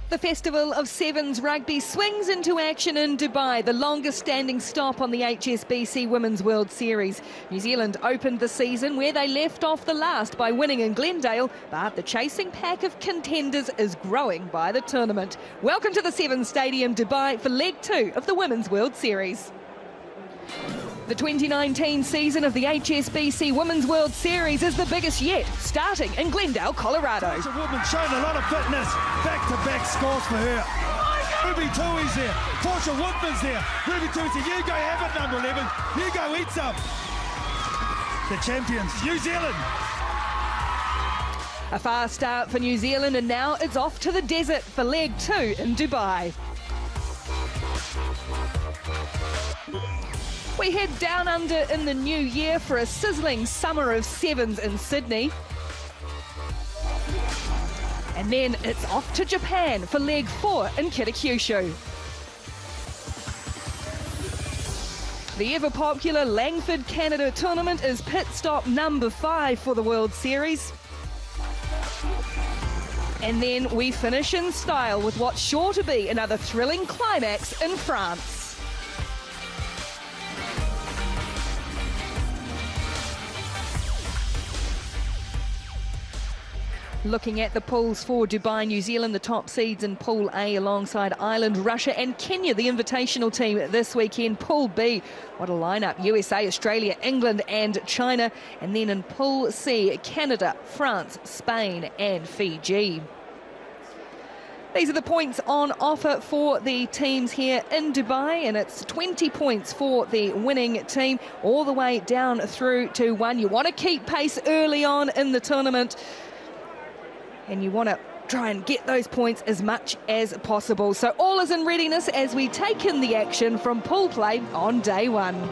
The Festival of Sevens rugby swings into action in Dubai, the longest standing stop on the HSBC Women's World Series. New Zealand opened the season where they left off the last by winning in Glendale, but the chasing pack of contenders is growing by the tournament. Welcome to the Sevens Stadium, Dubai, for Leg 2 of the Women's World Series. The 2019 season of the HSBC Women's World Series is the biggest yet, starting in Glendale, Colorado. The woman showing a lot of fitness, back-to-back scores for her. Ruby Tui's there, Portia Woodman's there. Ruby Tui said, you go have it, number 11, you go eat some. The champions, New Zealand. A fast start for New Zealand, and now it's off to the desert for Leg 2 in Dubai. We head down under in the new year for a sizzling summer of sevens in Sydney. And then it's off to Japan for Leg 4 in Kitakyushu. The ever-popular Langford Canada tournament is pit stop number 5 for the World Series. And then we finish in style with what's sure to be another thrilling climax in France. Looking at the pools for Dubai, New Zealand, the top seeds in Pool A alongside Ireland, Russia and Kenya, the invitational team this weekend. Pool B, what a lineup, USA, Australia, England and China. And then in Pool C, Canada, France, Spain and Fiji. These are the points on offer for the teams here in Dubai, and it's 20 points for the winning team all the way down through to 1. You want to keep pace early on in the tournament, and you want to try and get those points as much as possible. So all is in readiness as we take in the action from pool play on day 1.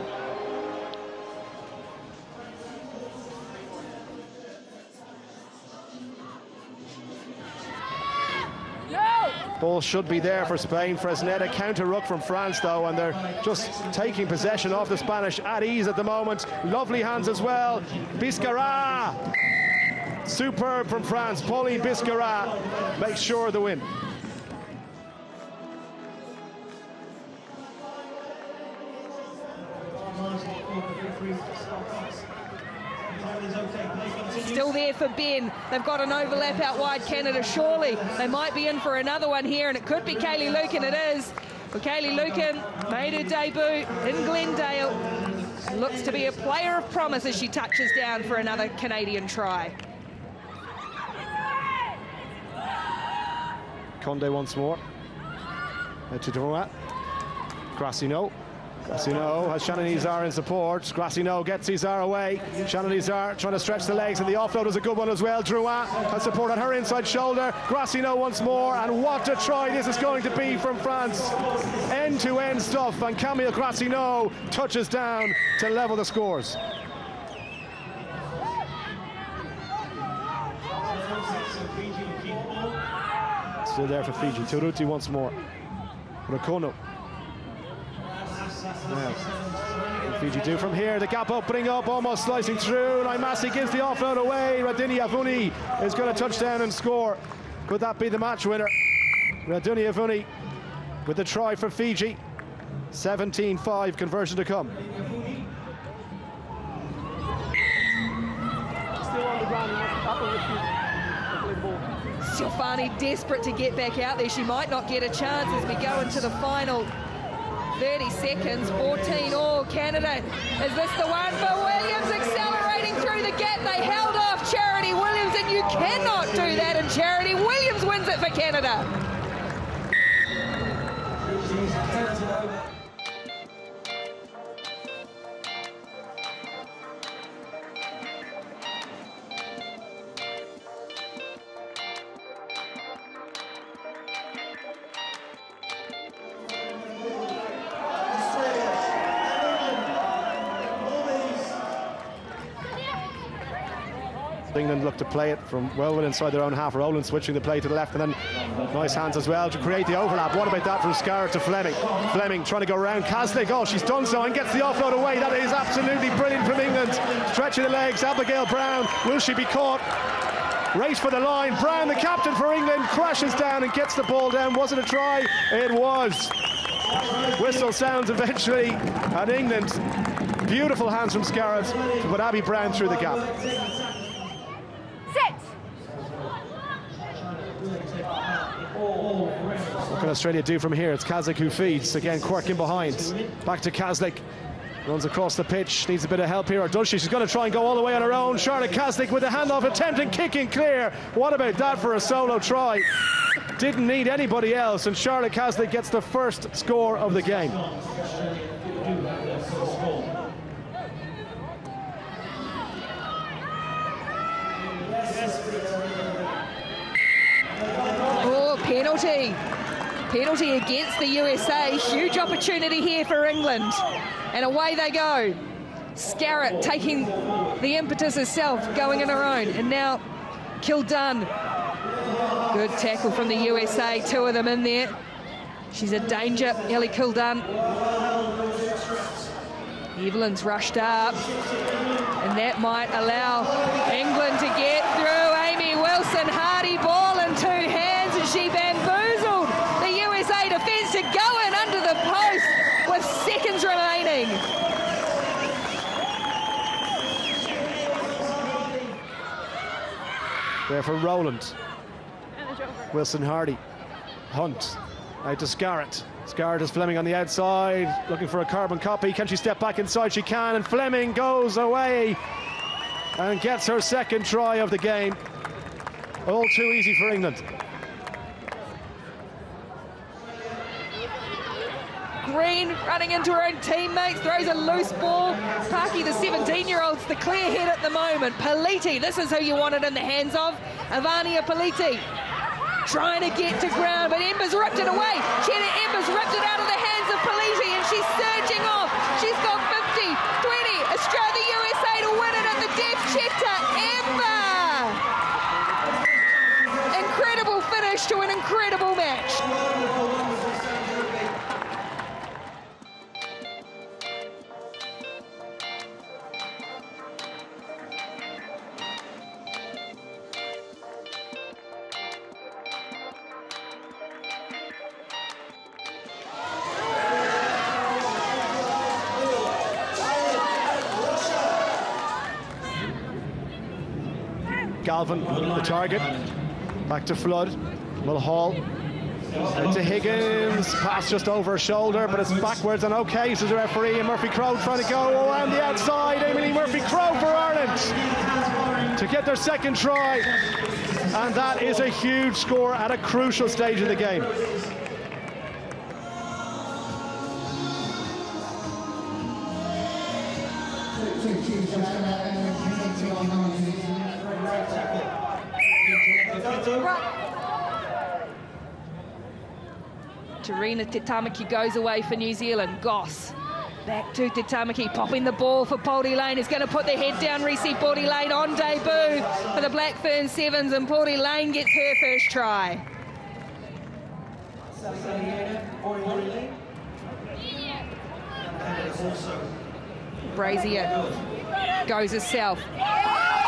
Ball should be there for Spain. Fresneda counter-ruck from France, though, and they're just taking possession of the Spanish at ease at the moment. Lovely hands as well. Biscara! Superb from France. Pauline Biscara makes sure of the win. Still there for Ben. They've got an overlap out wide, Canada, surely. They might be in for another one here, and it could be Kaylee Lucan. It is. Well, Kaylee Lucan made her debut in Glendale. Looks to be a player of promise as she touches down for another Canadian try. Conde once more. To Drouin. Grassino. Grassino has Shannon Izar in support. Grassino gets Izar away. Shannon Izar trying to stretch the legs, and the offload is a good one as well. Drouin has support on her inside shoulder. Grassino once more, and what a try this is going to be from France. End-to-end stuff, and Camille Grassino touches down to level the scores. Still there for Fiji. Turuti once more. Rakono. Now, what Fiji do from here? The gap opening up, almost slicing through. Naimasi gives the offload away. Radini Avuni is going to touch down and score. Could that be the match winner? Radini Avuni with the try for Fiji. 17-5 conversion to come. Still on the ground, up on the feet. Silfani desperate to get back out there. She might not get a chance as we go into the final 30 seconds. 14 all. Canada, is this the one for Williams? Accelerating through the gap. They held off Charity Williams, and you cannot do that, and Charity Williams wins it for Canada. England look to play it from well inside their own half. Rowland switching the play to the left, and then nice hands as well to create the overlap. What about that from Scarrett to Fleming? Fleming trying to go around Caslick. Oh, she's done so and gets the offload away. That is absolutely brilliant from England. Stretching the legs, Abigail Brown. Will she be caught? Race for the line. Brown, the captain for England, crashes down and gets the ball down. Was it a try? It was. Whistle sounds eventually, and England, beautiful hands from Scarrett to put Abby Brown through the gap. Sit. What can Australia do from here? It's Kazlik who feeds. Again, Quirk in behind. Back to Kazlik. Runs across the pitch. Needs a bit of help here, or does she? She's going to try and go all the way on her own. Charlotte Kazlik with a handoff attempt and kicking clear. What about that for a solo try? Didn't need anybody else, and Charlotte Kazlik gets the first score of the game. Oh, penalty. Penalty against the USA. Huge opportunity here for England. And away they go. Scarrett taking the impetus herself, going on her own. And now Kildunn. Good tackle from the USA. Two of them in there. She's a danger, Ellie Kildunn. Evelyn's rushed up. And that might allow England to get through. Amy Wilson, hardy ball in two hands, and she bamboozled the USA defence to go in under the post with seconds remaining. There for Rowland. Wilson Hardy. Hunt. Out to Scarrett. Scarrett is Fleming on the outside, looking for a carbon copy. Can she step back inside? She can, and Fleming goes away and gets her second try of the game. All too easy for England. Green running into her own teammates, throws a loose ball. Parky, the 17-year-old's the clear head at the moment. Politi, this is who you want it in the hands of. Ivania Politi trying to get to ground, but Ember's ripped it away. Ember's ripped it out of the hands of Politi, and she's surging off. She's got 50, 20, Australia, the USA to win it at the death checker. Ember! Incredible finish to an incredible match. Galvin, the target. Back to Flood. Mulhall. Out to Higgins. Pass just over her shoulder, but it's backwards and okay, says the referee. And Murphy Crowe trying to go around the outside. Emily Murphy Crowe for Ireland to get their second try. And that is a huge score at a crucial stage of the game. Tarina Tetamaki goes away for New Zealand. Goss back to Tetamaki, popping the ball for Paulie Lane. Is going to put the head down. Reece Paulie Lane on debut for the Black Fern Sevens, and Paulie Lane gets her first try. Brazier goes herself.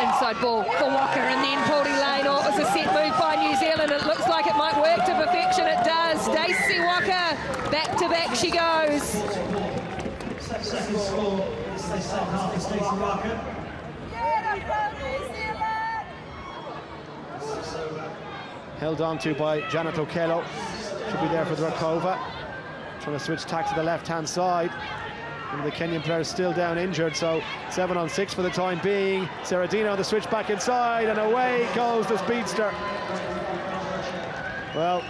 Inside ball for Walker, and then Paulie Lane. Oh, it was a set move by New Zealand. It looks like it might work to perfection. It does. Stacey Walker, back to back she goes. Second score is the second half of Stacey Walker. Held on to by Janet Okello. Should be there for Drakova. Trying to switch tack to the left-hand side. And the Kenyan player is still down injured, so 7-on-6 for the time being. Serradino on the switch back inside, and away goes the speedster. Well,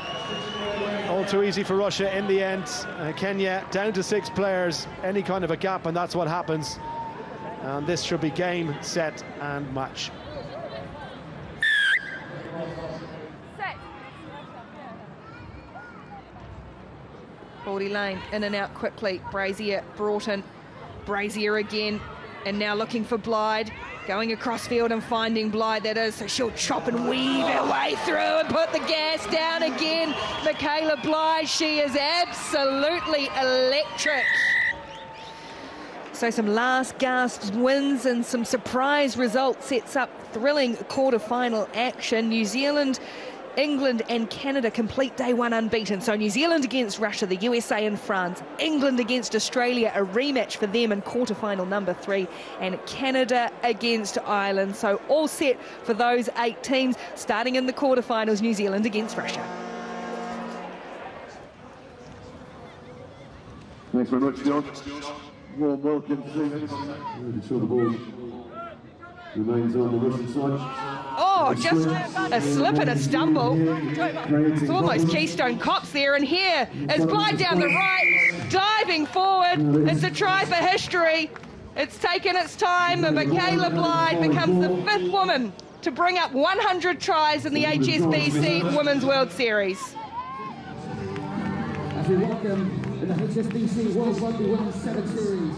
all too easy for Russia in the end. Kenya down to 6 players, any kind of a gap, and that's what happens. And this should be game, set, and match. Paulie Lane in and out quickly. Brazier brought in. Brazier again, and now looking for Blyde. Going across field and finding Blyde, that is. So she'll chop and weave her way through and put the gas down again. Michaela Blyde, she is absolutely electric. So some last gasp wins and some surprise results sets up thrilling quarter-final action. New Zealand, England and Canada complete day one unbeaten. So New Zealand against Russia, the USA and France. England against Australia, a rematch for them in quarter-final number 3. And Canada against Ireland. So all set for those 8 teams. Starting in the quarter-finals, New Zealand against Russia. Thanks very much, John. Warm welcome to the ball remains on the Russian side. Oh, just a slip and a stumble. It's almost Keystone Cops there, and here is Blythe down the right, diving forward. It's a try for history. It's taken its time, and Michaela Blythe becomes the 5th woman to bring up 100 tries in the HSBC Women's World Series. As we welcome in the HSBC World Rugby Women's 7 Series.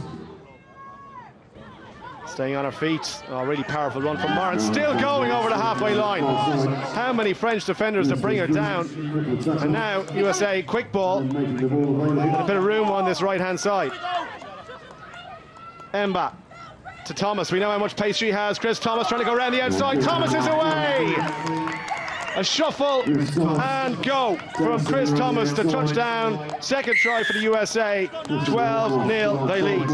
Staying on her feet. Oh, really powerful run from Moran. Still going over the halfway line. How many French defenders to bring her down? And now USA, quick ball. A bit of room on this right-hand side. Emba to Thomas. We know how much pace she has. Chris Thomas trying to go around the outside. Thomas is away. A shuffle and go from Chris Thomas to touchdown. Second try for the USA. 12-0 they lead.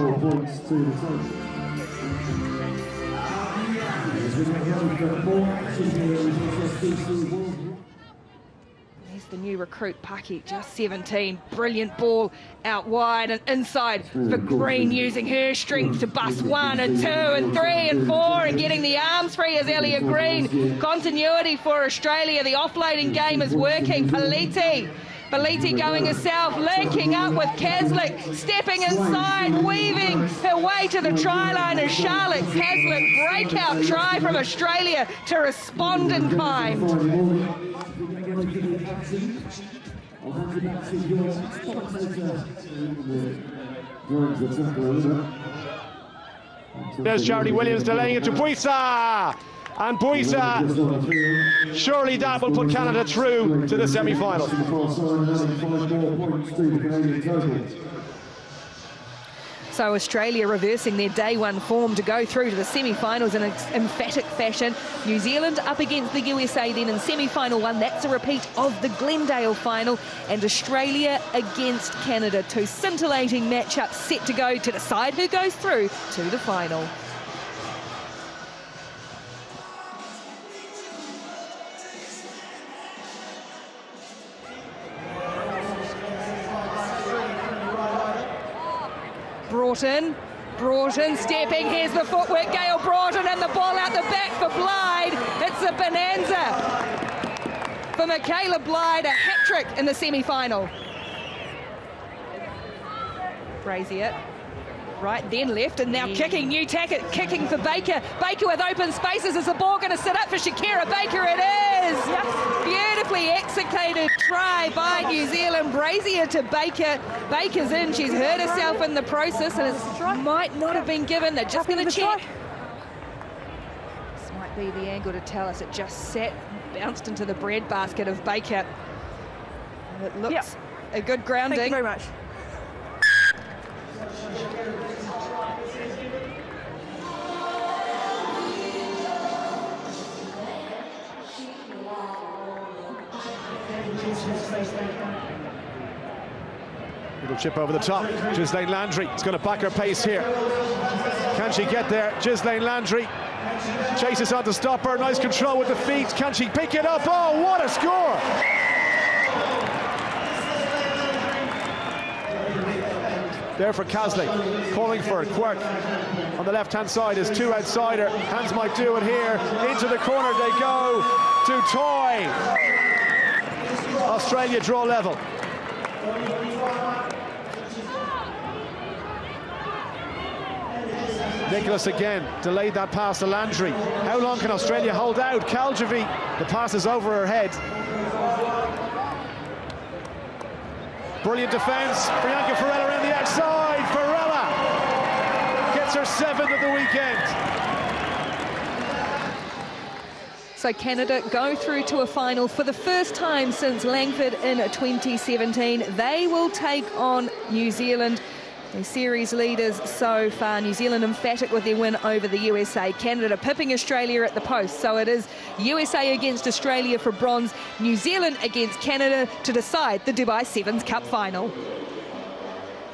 There's the new recruit, Paki, just 17. Brilliant ball out wide and inside for Green, using her strength to bust 1 and 2 and 3 and 4 and getting the arms free as Elliot Green. Continuity for Australia. The offloading game is working. Paliti going herself, linking up with Kaslik, stepping inside, weaving her way to the try line as Charlotte Kaslik, breakout try from Australia to respond in kind. There's Charity Williams delaying it to Buisa. And Buisa, surely that will put Canada through to the semi-final. So Australia reversing their day one form to go through to the semi-finals in an emphatic fashion. New Zealand up against the USA then in semi-final 1. That's a repeat of the Glendale final. And Australia against Canada. 2 scintillating matchups set to go to decide who goes through to the final. Broughton stepping, here's the footwork, Gail Broughton, and the ball out the back for Blythe. It's a bonanza for Michaela Blythe, a hat-trick in the semi-final. Brazier, right then left, and now kicking, new tacket, kicking for Baker. Baker with open spaces. Is the ball going to sit up for Shakira Baker? It is! Yes. Beautifully executed try by New Zealand. Brazier to Baker. Baker's in. She's hurt herself in the process, and it might not have been given. They're just going to check. This might be the angle to tell us. It just sat, bounced into the breadbasket of Baker. And it looks a good grounding. Thank you very much. Little chip over the top. Ghislaine Landry is going to back her pace here. Can she get there? Ghislaine Landry chases on to stop her. Nice control with the feet. Can she pick it up? Oh, what a score! There for Kaslik, calling for it. Quirk on the left-hand side is 2 outsider. Hands might do it here. Into the corner they go to Toy. Australia draw level. Nicholas again delayed that pass to Landry. How long can Australia hold out? Caljavi, the pass is over her head. Brilliant defence. Bianca Ferrella around the outside. Ferrella gets her 7th of the weekend. So Canada go through to a final for the first time since Langford in 2017. They will take on New Zealand The series leaders so far. New Zealand emphatic with their win over the USA. Canada pipping Australia at the post. So it is USA against Australia for bronze. New Zealand against Canada to decide the Dubai Sevens Cup final.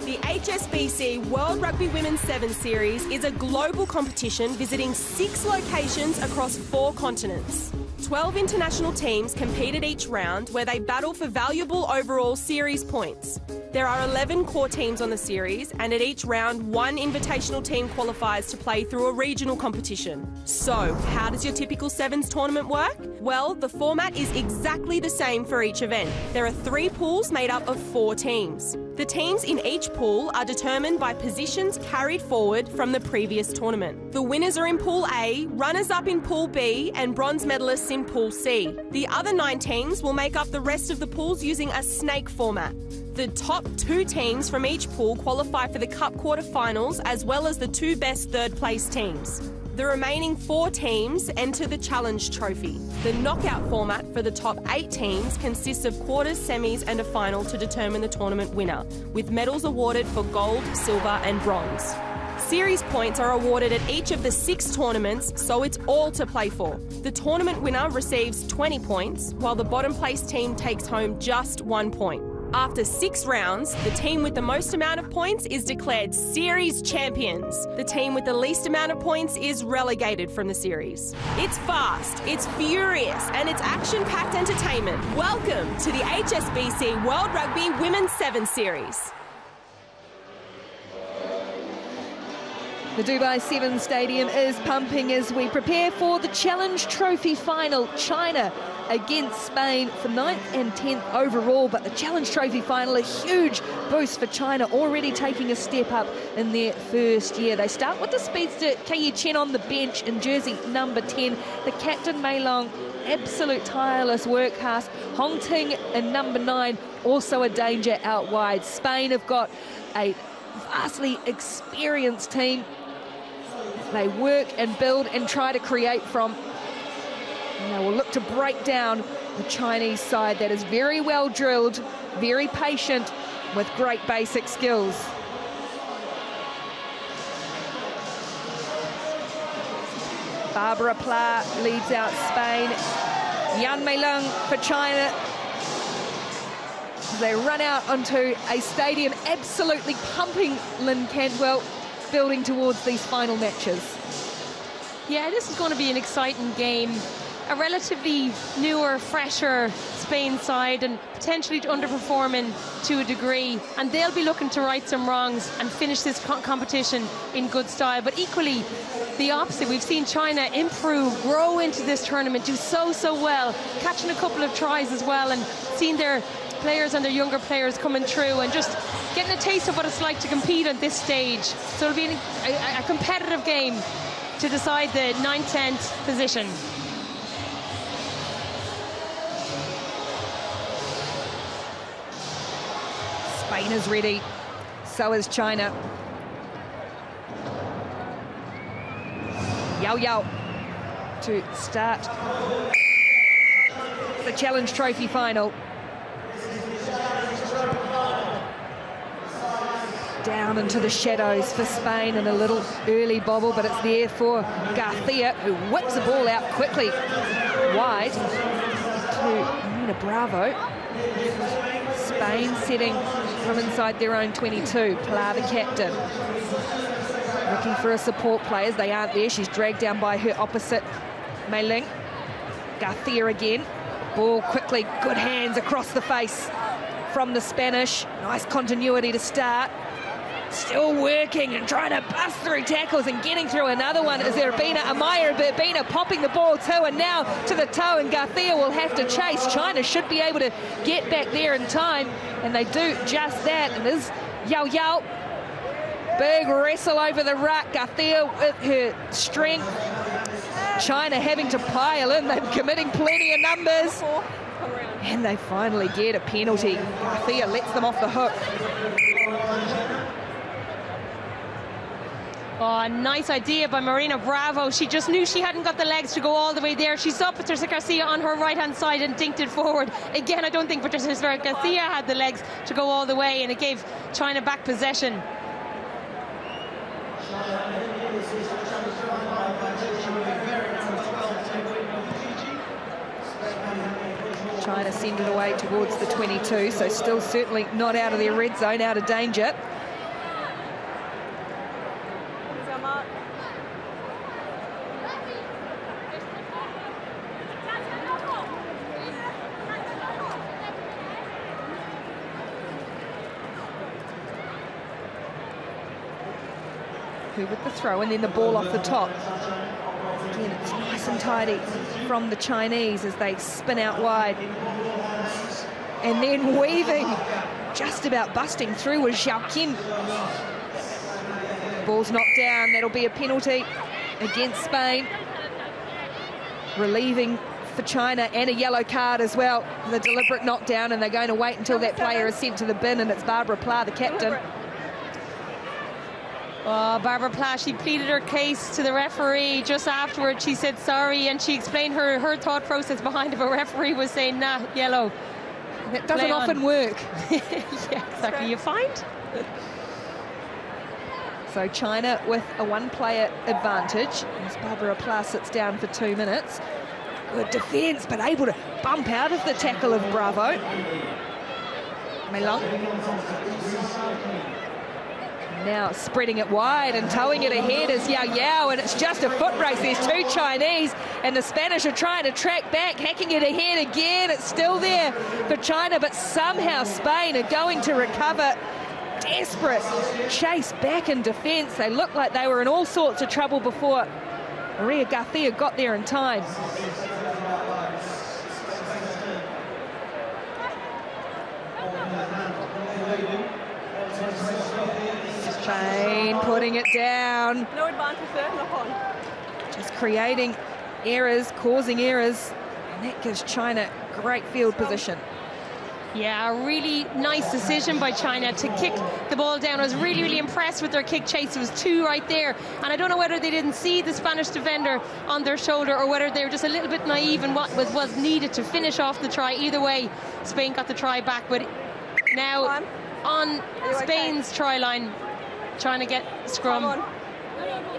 The HSBC World Rugby Women's Sevens Series is a global competition visiting 6 locations across 4 continents. 12 international teams compete at each round, where they battle for valuable overall series points. There are 11 core teams on the series, and at each round, 1 invitational team qualifies to play through a regional competition. So, how does your typical Sevens tournament work? Well, the format is exactly the same for each event. There are 3 pools made up of 4 teams. The teams in each pool are determined by positions carried forward from the previous tournament. The winners are in Pool A, runners-up in Pool B, and bronze medalists in Pool C. The other 9 teams will make up the rest of the pools using a snake format. The top 2 teams from each pool qualify for the Cup quarterfinals, as well as the 2 best third-place teams. The remaining 4 teams enter the Challenge Trophy. The knockout format for the top 8 teams consists of quarters, semis and a final to determine the tournament winner, with medals awarded for gold, silver and bronze. Series points are awarded at each of the 6 tournaments, so it's all to play for. The tournament winner receives 20 points, while the bottom place team takes home just 1 point. After 6 rounds, the team with the most amount of points is declared series champions. The team with the least amount of points is relegated from the series. It's fast, it's furious, and it's action-packed entertainment. Welcome to the HSBC World Rugby Women's Sevens Series. The Dubai Sevens Stadium is pumping as we prepare for the Challenge Trophy final. China against Spain for 9th and 10th overall, but the Challenge Trophy final, a huge boost for China, already taking a step up in their first year. They start with the speedster Kei Chen on the bench in jersey number 10. The captain Mei Long, absolute tireless workhorse. Hong Ting in number 9, also a danger out wide. Spain have got a vastly experienced team. They work and build and try to create from. And they will look to break down the Chinese side that is very well drilled, very patient, with great basic skills. Barbara Pla leads out Spain. Yan Mei Lung for China. They run out onto a stadium absolutely pumping Lynn Cantwell, building towards these final matches. Yeah, this is going to be an exciting game. A relatively newer, fresher Spain side, and potentially underperforming to a degree, and they'll be looking to right some wrongs and finish this competition in good style. But equally the opposite, we've seen China improve, grow into this tournament, do so well, catching a couple of tries as well, and seeing their players and their younger players coming through and just getting a taste of what it's like to compete at this stage. So it'll be a competitive game to decide the 9th-10th position. Spain is ready, so is China. Yao Yao to start the Challenge Trophy final. Down into the shadows for Spain, and a little early bobble, but it's there for Garcia, who whips the ball out quickly wide to Nina Bravo. Spain setting from inside their own 22. Pla, the captain, looking for a support players. They aren't there. She's dragged down by her opposite, Mei Ling. Garcia again. Ball quickly, good hands across the face from the Spanish. Nice continuity to start. Still working and trying to bust through tackles and getting through. Another one is Urbina, Amaya Urbina popping the ball too, and now to the toe, and Garcia will have to chase. China should be able to get back there in time, and they do just that. And there's Yao Yao. Big wrestle over the ruck. Garcia with her strength. China having to pile in. They're committing plenty of numbers. And they finally get a penalty. Garcia lets them off the hook. Oh, nice idea by Marina Bravo. She just knew she hadn't got the legs to go all the way there. She saw Patricia Garcia on her right-hand side and dinked it forward. Again, I don't think Patricia Garcia had the legs to go all the way, and it gave China back possession. China send it away towards the 22, so still certainly not out of their red zone, out of danger. Who with the throw, and then the ball off the top. Again, it's nice and tidy from the Chinese as they spin out wide. And then weaving, just about busting through was Xiaoqin. Ball's knocked down, that'll be a penalty against Spain. Relieving for China, and a yellow card as well. The deliberate knockdown, and they're going to wait until that player is sent to the bin, and it's Barbara Pla, the captain. Oh, Barbara Pla, she pleaded her case to the referee just afterwards. She said sorry, and she explained her thought process behind it. A referee was saying, nah, yellow. It doesn't often work. Yeah, exactly. You find? So China with a one-player advantage as Barbara Pla sits down for 2 minutes. Good defence, but able to bump out of the tackle of Bravo. Melong. Now spreading it wide and towing it ahead is Yao Yao, and it's just a foot race. There's two Chinese, and the Spanish are trying to track back, hacking it ahead again. It's still there for China, but somehow Spain are going to recover. Desperate chase back in defence. They looked like they were in all sorts of trouble before Maria Garcia got there in time. Spain putting it down. No advantage there, knock on. Just creating errors, causing errors, and that gives China great field position. Yeah, a really nice decision by China to kick the ball down. I was really, really impressed with their kick chase. There was two right there, and I don't know whether they didn't see the Spanish defender on their shoulder or whether they were just a little bit naive in what was needed to finish off the try. Either way, Spain got the try back, but now on Spain's try line, trying to get scrum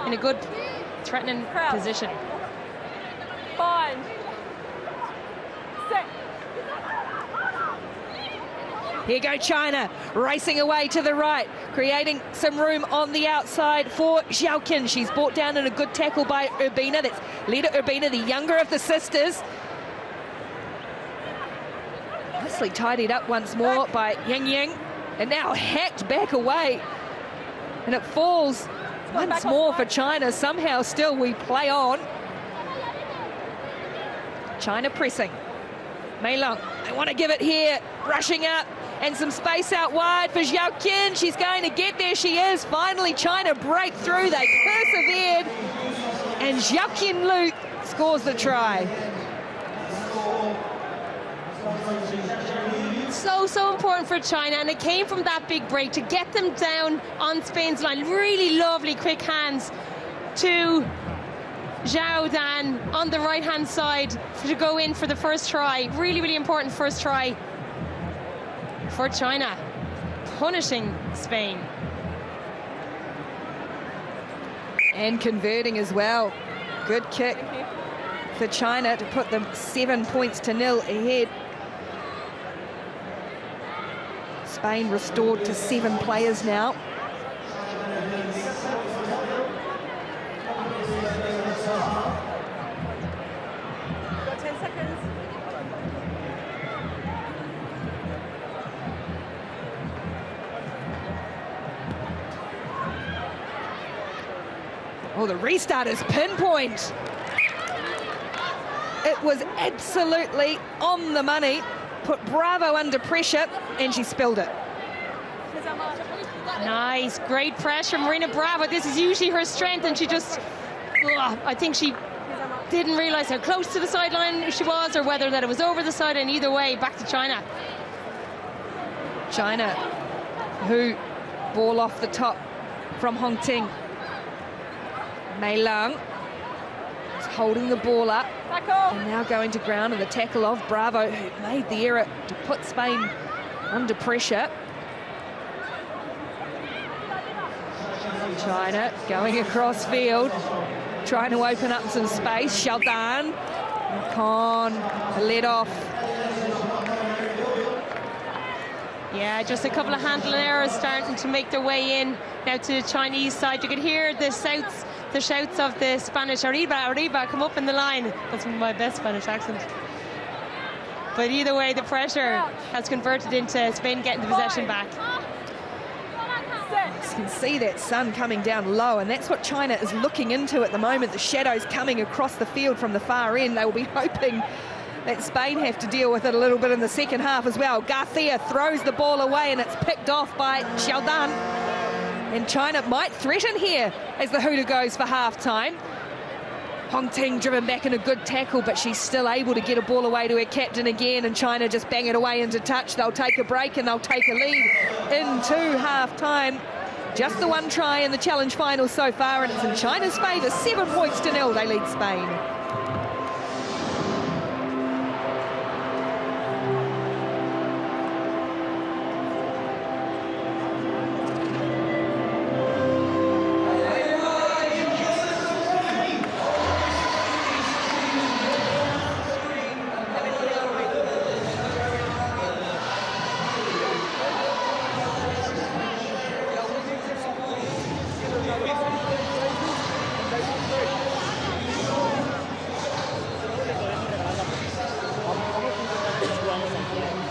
in a good threatening position. 5, 6. Here go China, racing away to the right, creating some room on the outside for Xiaoqin. She's brought down in a good tackle by Urbina. That's Leda Urbina, the younger of the sisters. Nicely tidied up once more by Yang Yang, and now hacked back away. And it falls once more for China. Somehow still we play on. China pressing. Mei Long, they want to give it here, rushing up, and some space out wide for Xiaoqin. She's going to get there, she is. Finally, China break through, they persevered, and Xiaoqin Lu scores the try. So important for China, and it came from that big break to get them down on Spain's line. Really lovely quick hands to Zhao Dan on the right-hand side to go in for the first try. Really, really important first try for China, punishing Spain. And converting as well. Good kick for China to put them 7 points to 0 ahead. Spain restored to 7 players now. Got 10 seconds. Oh, the restart is pinpoint. It was absolutely on the money. Put Bravo under pressure, and she spilled it. Nice, great pressure, Marina Bravo. This is usually her strength, and she just, I think she didn't realise how close to the sideline she was, or whether that it was over the sideline. Either way, back to China. China, who ball off the top from Hong Ting. Mei Lang is holding the ball up. And now going to ground, and the tackle of Bravo, who made the error to put Spain under pressure. China going across field, trying to open up some space. Xiaodan, Khan, led off. Yeah, just a couple of handling errors starting to make their way in now to the Chinese side. You could hear the shouts of the Spanish, arriba, arriba, come up in the line. That's my best Spanish accent. But either way, the pressure has converted into Spain getting the possession back. You can see that sun coming down low, and that's what China is looking into at the moment. The shadows coming across the field from the far end. They will be hoping that Spain have to deal with it a little bit in the second half as well. Garcia throws the ball away, and it's picked off by Xiaodan. And China might threaten here as the hooter goes for half-time. Hong Ting driven back in a good tackle, but she's still able to get a ball away to her captain again, and China just bang it away into touch. They'll take a break and they'll take a lead into half-time. Just the one try in the challenge final so far, and it's in China's favour. 7 points to 0, they lead Spain.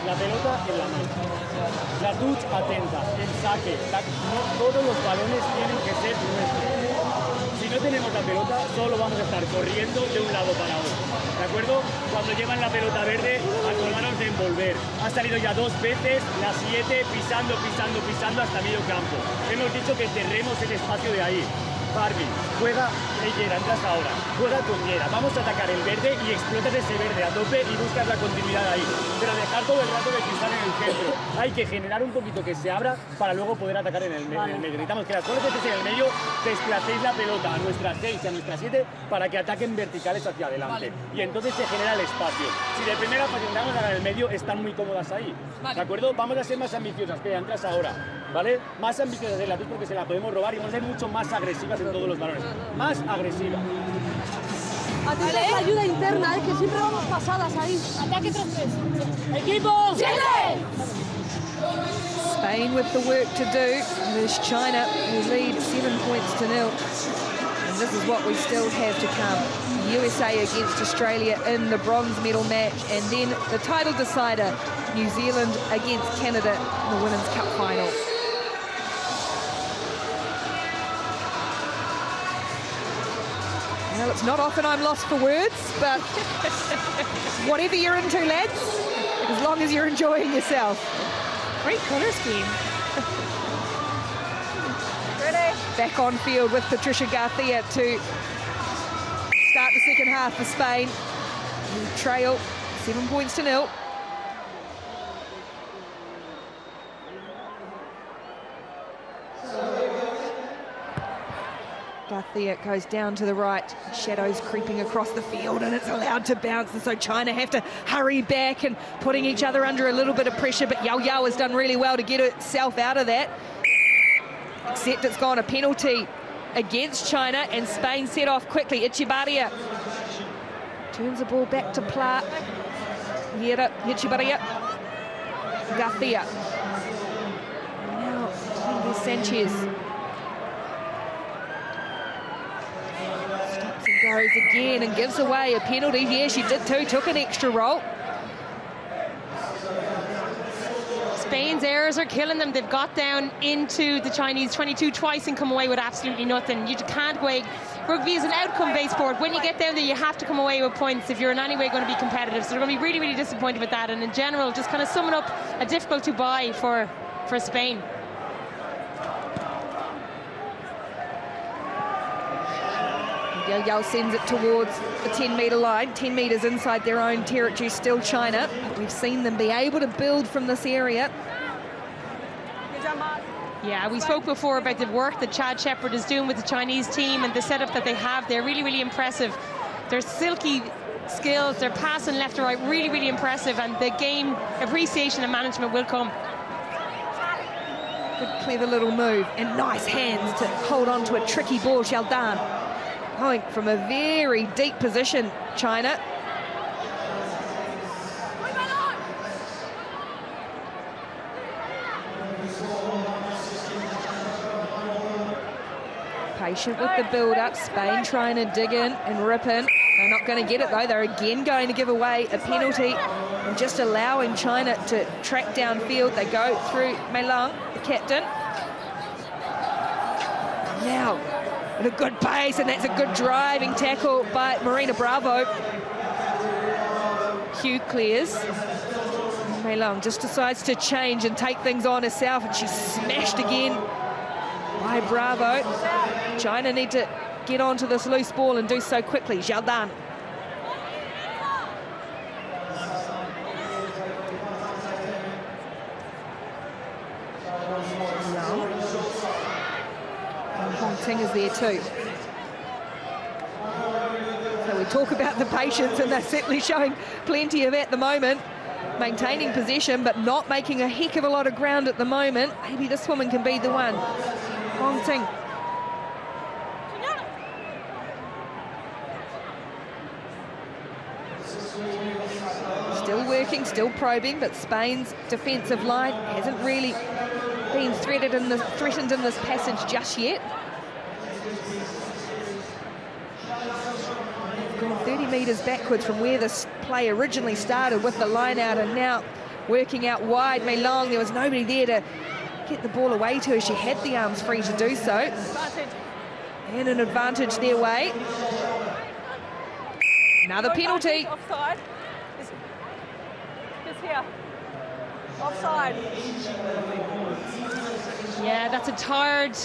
La pelota en la mano. La touch atenta, el saque. No todos los balones tienen que ser nuestros. Si no tenemos la pelota, solo vamos a estar corriendo de un lado para otro. ¿De acuerdo? Cuando llevan la pelota verde, acordaros de envolver. Ha salido ya 2 veces, la 7, pisando hasta medio campo. Hemos dicho que cerremos el espacio de ahí. Barbie, juega Leguera, entras ahora, juega con Llera, vamos a atacar el verde y explotas ese verde a tope y buscas la continuidad ahí, pero dejar todo el rato de pisar en el centro. Hay que generar un poquito que se abra para luego poder atacar en el medio. Necesitamos que las cosas que estéis en el medio desplacéis la pelota a nuestras 6 y a nuestras 7 para que ataquen verticales hacia adelante y entonces se genera el espacio. Si de primera posicionamos en el medio, están muy cómodas ahí, ¿de acuerdo? Vamos a ser más ambiciosas, que entras ahora, ¿vale? Más ambiciosas en la touch porque se la podemos robar y vamos a ser mucho más agresivas en todos los balones. Más agresiva. Atenta a la ayuda interna, que siempre vamos pasadas ahí. Ataque 3-3. ¡Equipo! ¡Siete! Spain with the work to do. There's China who lead 7 points to 0. And this is what we still have to come. USA against Australia in the bronze medal match, and then the title decider, New Zealand against Canada in the Women's Cup final. Well, it's not often I'm lost for words, but whatever you're into, lads, as long as you're enjoying yourself. Great colour scheme. Ready? Back on field with Patricia Garcia to start the second half for Spain. We trail 7 points to 0. Garcia goes down to the right, shadows creeping across the field, and it's allowed to bounce, and so China have to hurry back and putting each other under a little bit of pressure, but Yao Yao has done really well to get itself out of that, except it's gone a penalty against China, and Spain set off quickly. Echevarria turns the ball back to Pla. Echevarria, Garcia, now Dominguez Sanchez. Goes again and gives away a penalty. Yeah, she did too, took an extra roll. Spain's errors are killing them. They've got down into the Chinese 22 twice and come away with absolutely nothing. You can't go away. Rugby is an outcome-based sport. When you get down there, you have to come away with points if you're in any way going to be competitive. So they're going to be really, really disappointed with that. And in general, just kind of summing up a difficult to buy for Spain. Yao Yao sends it towards the 10-metre line, 10 metres inside their own territory, still China. But we've seen them be able to build from this area. Yeah, we spoke before about the work that Chad Shepherd is doing with the Chinese team and the setup that they have. They're really, really impressive. Their silky skills, their passing left to right, really, really impressive. And the game appreciation and management will come. Good, clever little move. And nice hands to hold on to a tricky ball, Xiaodan. Going from a very deep position, China. Patient with the build-up. Spain trying to dig in and rip in. They're not going to get it, though. They're again going to give away a penalty and just allowing China to track downfield. They go through Mei Long, the captain. Now, at a good pace, and that's a good driving tackle by Marina Bravo. Hugh clears. Mei Long just decides to change and take things on herself, and she's smashed again by Bravo. China need to get onto this loose ball and do so quickly. Xiaodan. Hong Ting is there too. So we talk about the patience, and they're certainly showing plenty of it at the moment. Maintaining possession, but not making a heck of a lot of ground at the moment. Maybe this woman can be the one. Hong Ting. Still working, still probing, but Spain's defensive line hasn't really been threatened in this passage just yet. They've gone 30 metres backwards from where this play originally started with the line out, and now working out wide. Mei Long, there was nobody there to get the ball away to her. She had the arms free to do so. And an advantage their way. Another penalty. Offside. Just here. Offside. Yeah, that's a tired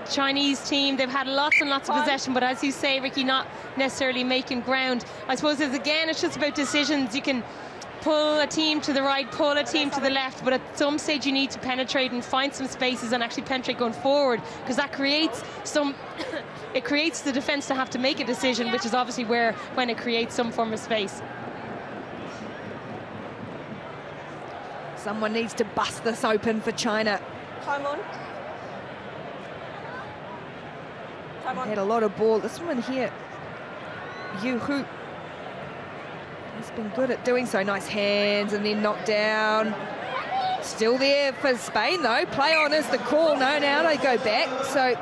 Chinese team. They've had lots and lots of possession, but as you say, Ricky, not necessarily making ground. I suppose it's just about decisions. You can pull a team to the right, pull a team to the left, but at some stage you need to penetrate and find some spaces and actually penetrate going forward, because that creates some it creates the defense to have to make a decision, which is obviously when it creates some form of space. Someone needs to bust this open for China. Time on. Time on. Had a lot of ball. This one here, Yu Hu, has been good at doing so. Nice hands and then knocked down. Still there for Spain though. Play on is the call. No, now they go back. So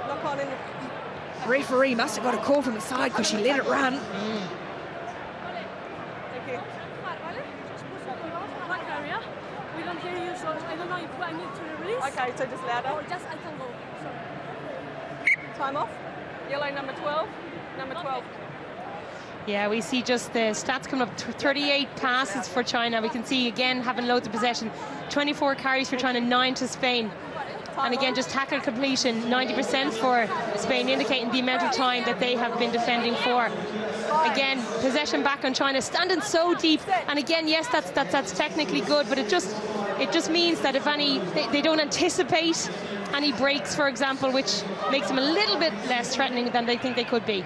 referee must have got a call from the side because she let it run. Okay, so just louder. Or just I can go. Sorry. Time off. Yellow number 12. Number 12. Yeah, we see just the stats coming up. 38 passes for China. We can see again having loads of possession. 24 carries for China, 9 to Spain. And again, just tackle completion, 90% for Spain, indicating the amount of time that they have been defending for. Again, possession back on China, standing so deep. And again, yes, that's technically good, but it just means that if they don't anticipate any breaks, for example, which makes them a little bit less threatening than they think they could be.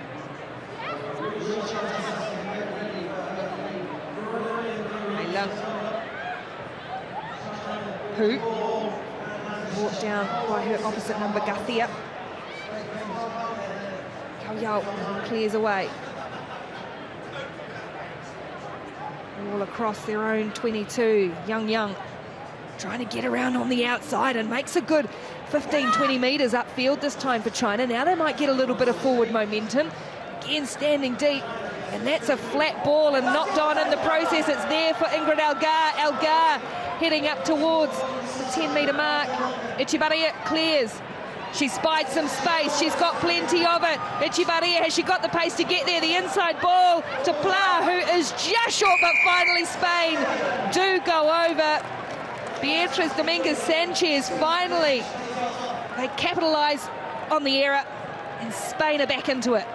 Who brought down by her opposite number, Garcia. Cao Yao clears away. All across their own 22. Young trying to get around on the outside and makes a good 15-20 metres upfield this time for China. Now they might get a little bit of forward momentum. Again, standing deep. And that's a flat ball and knocked on in the process. It's there for Ingrid Elgar. Elgar heading up towards the 10-metre mark. Echevarria clears. She spied some space. She's got plenty of it. Echevarria, has she got the pace to get there? The inside ball to Pla, who is just short, but finally Spain do go over. Beatriz Dominguez-Sanchez, finally. They capitalise on the error, and Spain are back into it.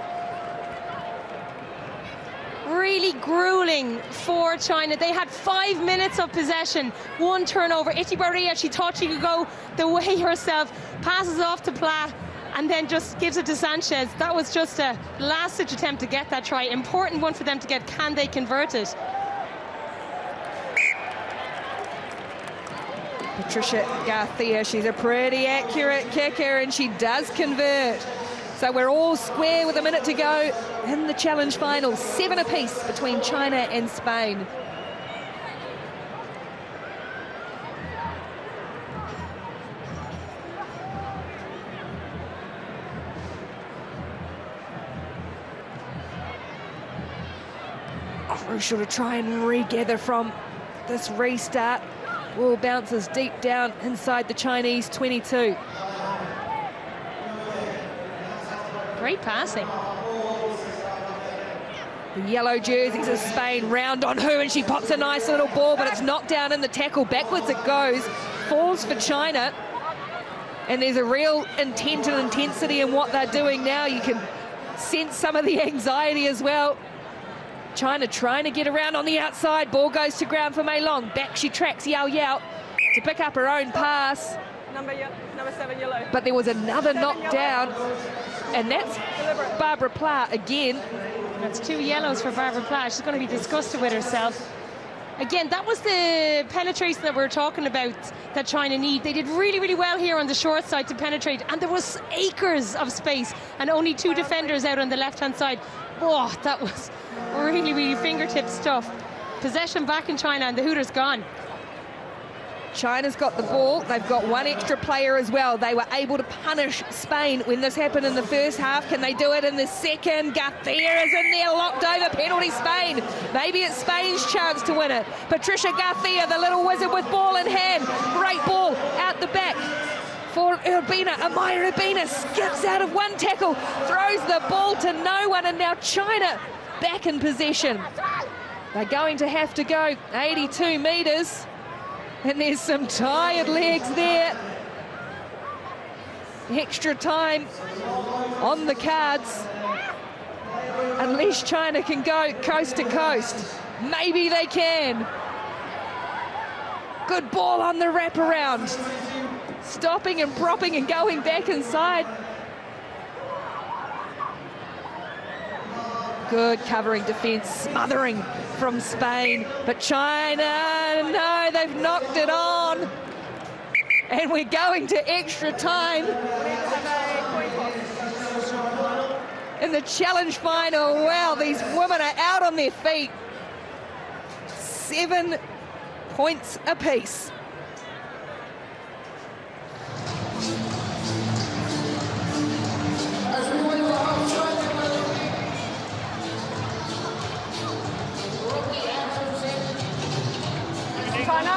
Really grueling for China. They had 5 minutes of possession, 1 turnover. Echevarria, she thought she could go the way herself, passes off to Pla, and then just gives it to Sanchez. That was just a last-ditch attempt to get that try. Important one for them to get. Can they convert it? Patricia Garcia, she's a pretty accurate kicker, and she does convert. So we're all square with a minute to go in the challenge final. 7 apiece between China and Spain. Crucial to try and regather from this restart. Ball bounces deep down inside the Chinese 22. Great passing. The yellow jerseys of Spain round on her, and she pops a nice little ball, but it's knocked down in the tackle. Backwards it goes. Falls for China. And there's a real intent and intensity in what they're doing now. You can sense some of the anxiety as well. China trying to get around on the outside. Ball goes to ground for Mei Long. Back she tracks Yao Yao to pick up her own pass. Number 7 yellow. But there was another knockdown, and that's Barbara Pla again. That's 2 yellows for Barbara Pla. She's going to be disgusted with herself. Again, that was the penetration that we were talking about that China need. They did really, really well here on the short side to penetrate, and there was acres of space and only 2 defenders out on the left-hand side. Oh, that was really, really fingertip stuff. Possession back in China, and the Hooters gone. China's got the ball. They've got 1 extra player as well. They were able to punish Spain when this happened in the first half. Can they do it in the second? Garcia is in there, locked over. Penalty Spain. Maybe it's Spain's chance to win it. Patricia Garcia, the little wizard with ball in hand. Great ball out the back for Urbina. Amaya Urbina skips out of 1 tackle, throws the ball to no one, and now China back in possession. They're going to have to go 82 metres. And there's some tired legs there. Extra time on the cards. Unless China can go coast to coast. Maybe they can. Good ball on the wraparound. Stopping and propping and going back inside. Good covering defence, smothering from Spain. But China, no, they've knocked it on. And we're going to extra time in the challenge final. Wow, these women are out on their feet. 7 points apiece. China,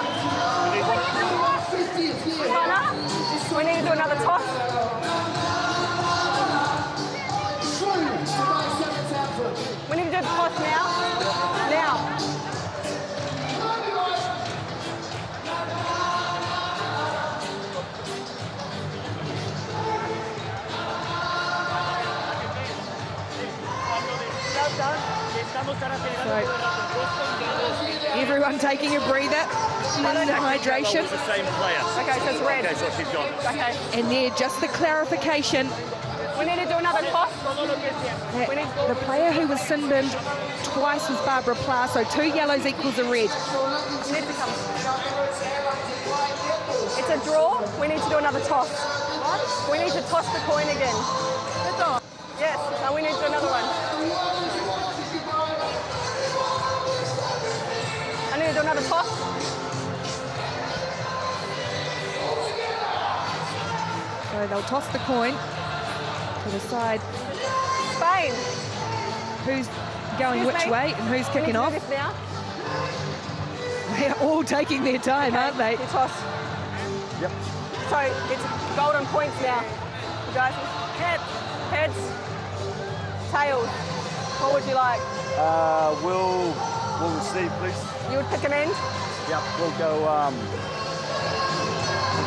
we need to do another toss. We need to do the toss now. Now. So, everyone taking a breather in the hydration. Okay, so it's red. Okay, so she's gone. Okay. And there, just the clarification. We need to do another toss. The player who was sin-binned twice was Barbara Pla, so 2 yellows equals a red. It's a draw. We need to do another toss. We need to toss the coin again. Yes, and we need to do another one. I need to do another toss. So they'll toss the coin to decide Spain. Who's going which way and who's kicking off. This now. They're all taking their time, aren't they? You toss. Yep. So it's golden points now. You guys, heads, tails. What would you like? We'll receive, please. You would pick an end? Yep, we'll go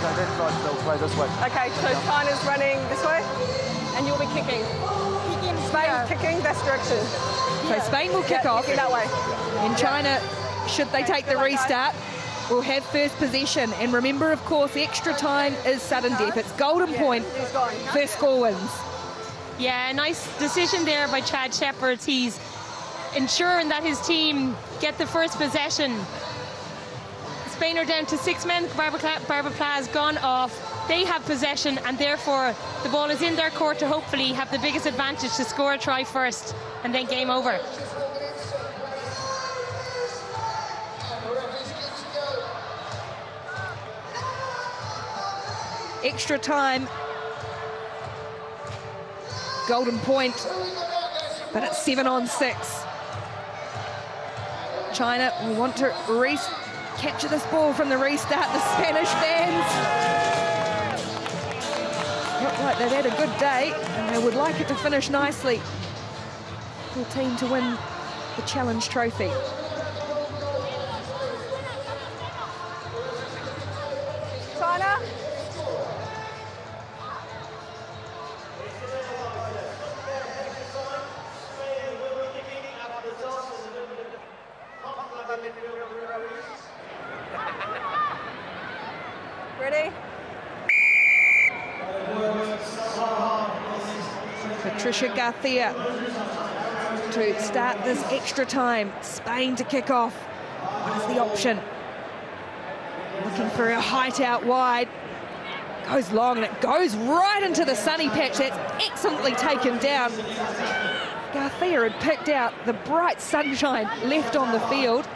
that side, they'll play this way. Okay, so China's running this way, and you'll be kicking. Spain's kicking this direction. So Spain will kick off. That way. And China, should they take the restart, will have first possession. And remember, of course, extra time is sudden death. It's golden point. First score wins. Yeah, nice decision there by Chad Shepherd. He's ensuring that his team get the first possession. Spain are down to 6 men. Barbara Pla has gone off. They have possession, and therefore the ball is in their court to hopefully have the biggest advantage to score a try first, and then game over. Extra time. Golden point, but it's 7-on-6. China will want to capture this ball from the restart. The Spanish fans look like they've had a good day and they would like it to finish nicely for the team to win the Challenge Trophy. China. Ready? Patricia Garcia to start this extra time. Spain to kick off. What is the option? Looking for a height out wide. Goes long and it goes right into the sunny patch. That's excellently taken down. Garcia had picked out the bright sunshine left on the field.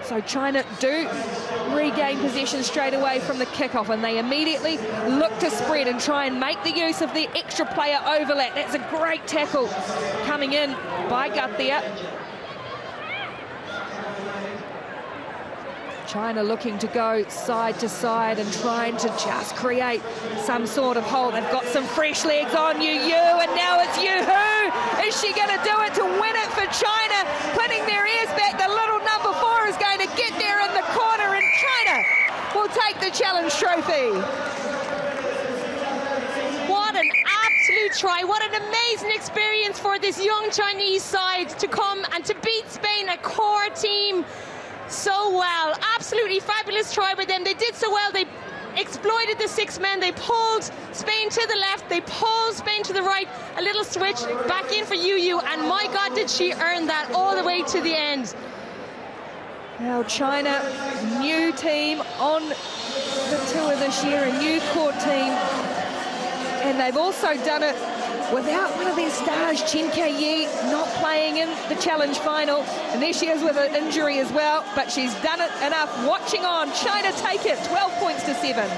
So China do regain possession straight away from the kickoff, and they immediately look to spread and try and make the use of the extra player overlap. That's a great tackle coming in by Garcia. China looking to go side to side and trying to just create some sort of hole. They've got some fresh legs on Yu Yu, and now it's Yu Hu. Is she going to do it to win it for China? Putting their ears back, the little number 4 is going to get there in the corner, and China will take the Challenge Trophy. What an absolute try. What an amazing experience for this young Chinese side to come and to beat Spain, a core team, so well. Absolutely fabulous try by them. They did so well. They exploited the 6 men. They pulled Spain to the left. They pulled Spain to the right. A little switch back in for Yu Yu, and my God, did she earn that all the way to the end. Now China, new team on the tour this year, a new core team, and they've also done it without one of their stars, Chen Kai-yi, not playing in the challenge final. And there she is with an injury as well, but she's done it enough. Watching on, China take it, 12 points to 7.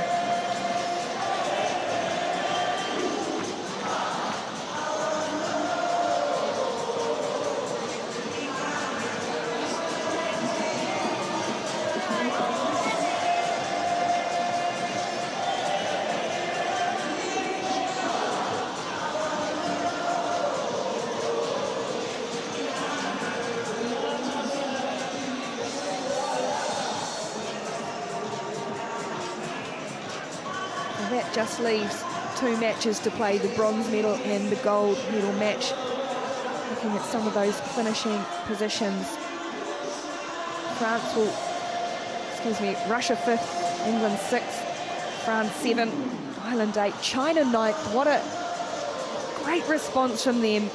That just leaves 2 matches to play, the bronze medal and the gold medal match. Looking at some of those finishing positions. Russia 5th, England 6th, France 7th, Ireland 8th, China 9th. What a great response from them.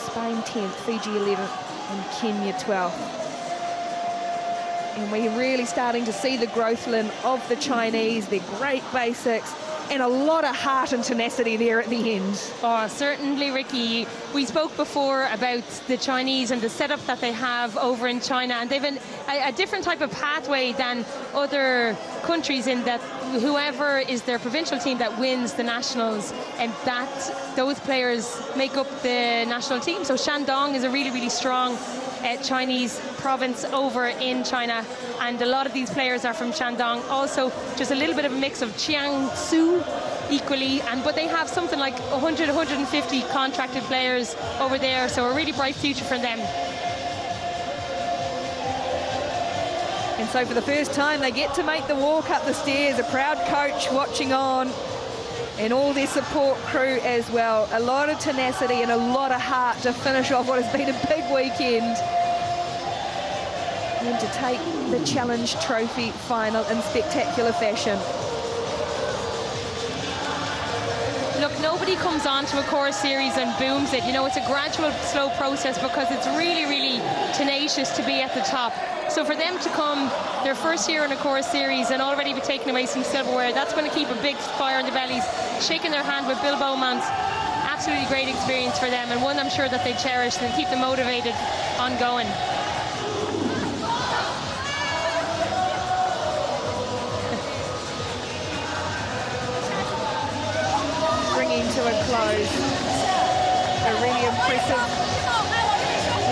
Spain 10th, Fiji 11th, and Kenya 12th. And we're really starting to see the growth, Lynn, of the Chinese, their great basics, and a lot of heart and tenacity there at the end. Oh, certainly, Ricky. We spoke before about the Chinese and the setup that they have over in China, and they've a different type of pathway than other countries, in that whoever is their provincial team that wins the nationals, and that those players make up the national team. So Shandong is a really, really strong Chinese province over in China, and a lot of these players are from Shandong. Also, just a little bit of a mix of Jiangsu equally, but they have something like 100, 150 contracted players over there, so a really bright future for them. And so for the first time, they get to make the walk up the stairs, a proud coach watching on, and all their support crew as well. A lot of tenacity and a lot of heart to finish off what has been a big weekend. And to take the Challenge Trophy final in spectacular fashion. Look, nobody comes on to a core series and booms it. You know, it's a gradual, slow process, because it's really, really tenacious to be at the top. So for them to come their first year in a core series and already be taking away some silverware, that's going to keep a big fire in the bellies. Shaking their hand with Bill Beaumont, absolutely great experience for them, and one I'm sure that they cherish and keep them motivated ongoing. Bringing to a close a really impressive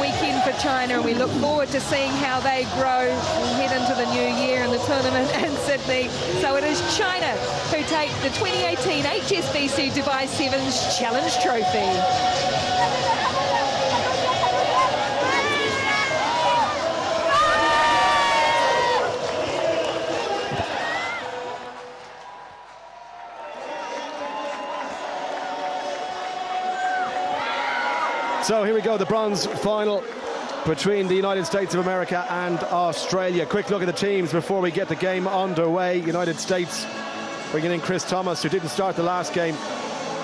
weekend for China, and we look forward to seeing how they grow and head into the new year in the tournament in Sydney. So it is China who take the 2018 HSBC Dubai Sevens Challenge Trophy. So here we go, the bronze final between the United States of America and Australia. Quick look at the teams before we get the game underway. United States bringing in Chris Thomas, who didn't start the last game,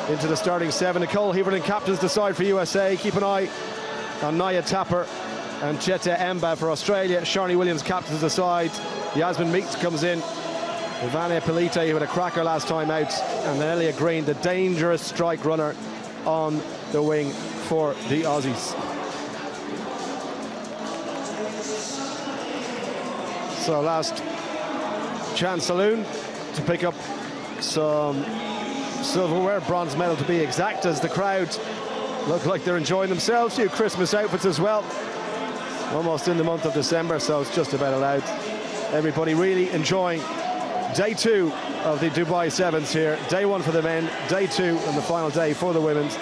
into the starting 7. Nicole Heverton captains the side for USA. Keep an eye on Naya Tapper and Cheta Emba for Australia. Sharni Williams captains the side. Yasmin Meeks comes in. Ivana Pelite, who had a cracker last time out, and then Elliot Green, the dangerous strike runner, on the wing for the Aussies. So last chance saloon to pick up some silverware, bronze medal to be exact, as the crowd look like they're enjoying themselves. Few Christmas outfits as well. Almost in the month of December, so it's just about allowed. Everybody really enjoying day 2 of the Dubai Sevens here. Day 1 for the men, day 2 and the final day for the women's.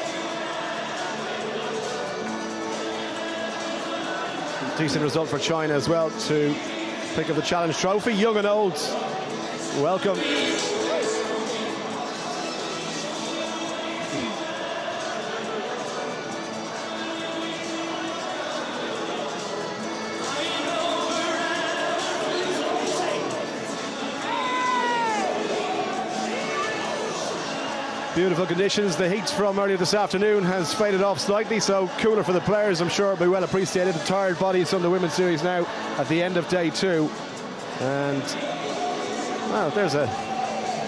Decent result for China as well to pick up the Challenge Trophy. Young and old, welcome. Beautiful conditions. The heat from earlier this afternoon has faded off slightly, so cooler for the players. I'm sure it'll be well appreciated. The tired bodies from the women's series now at the end of day 2. And well, there's a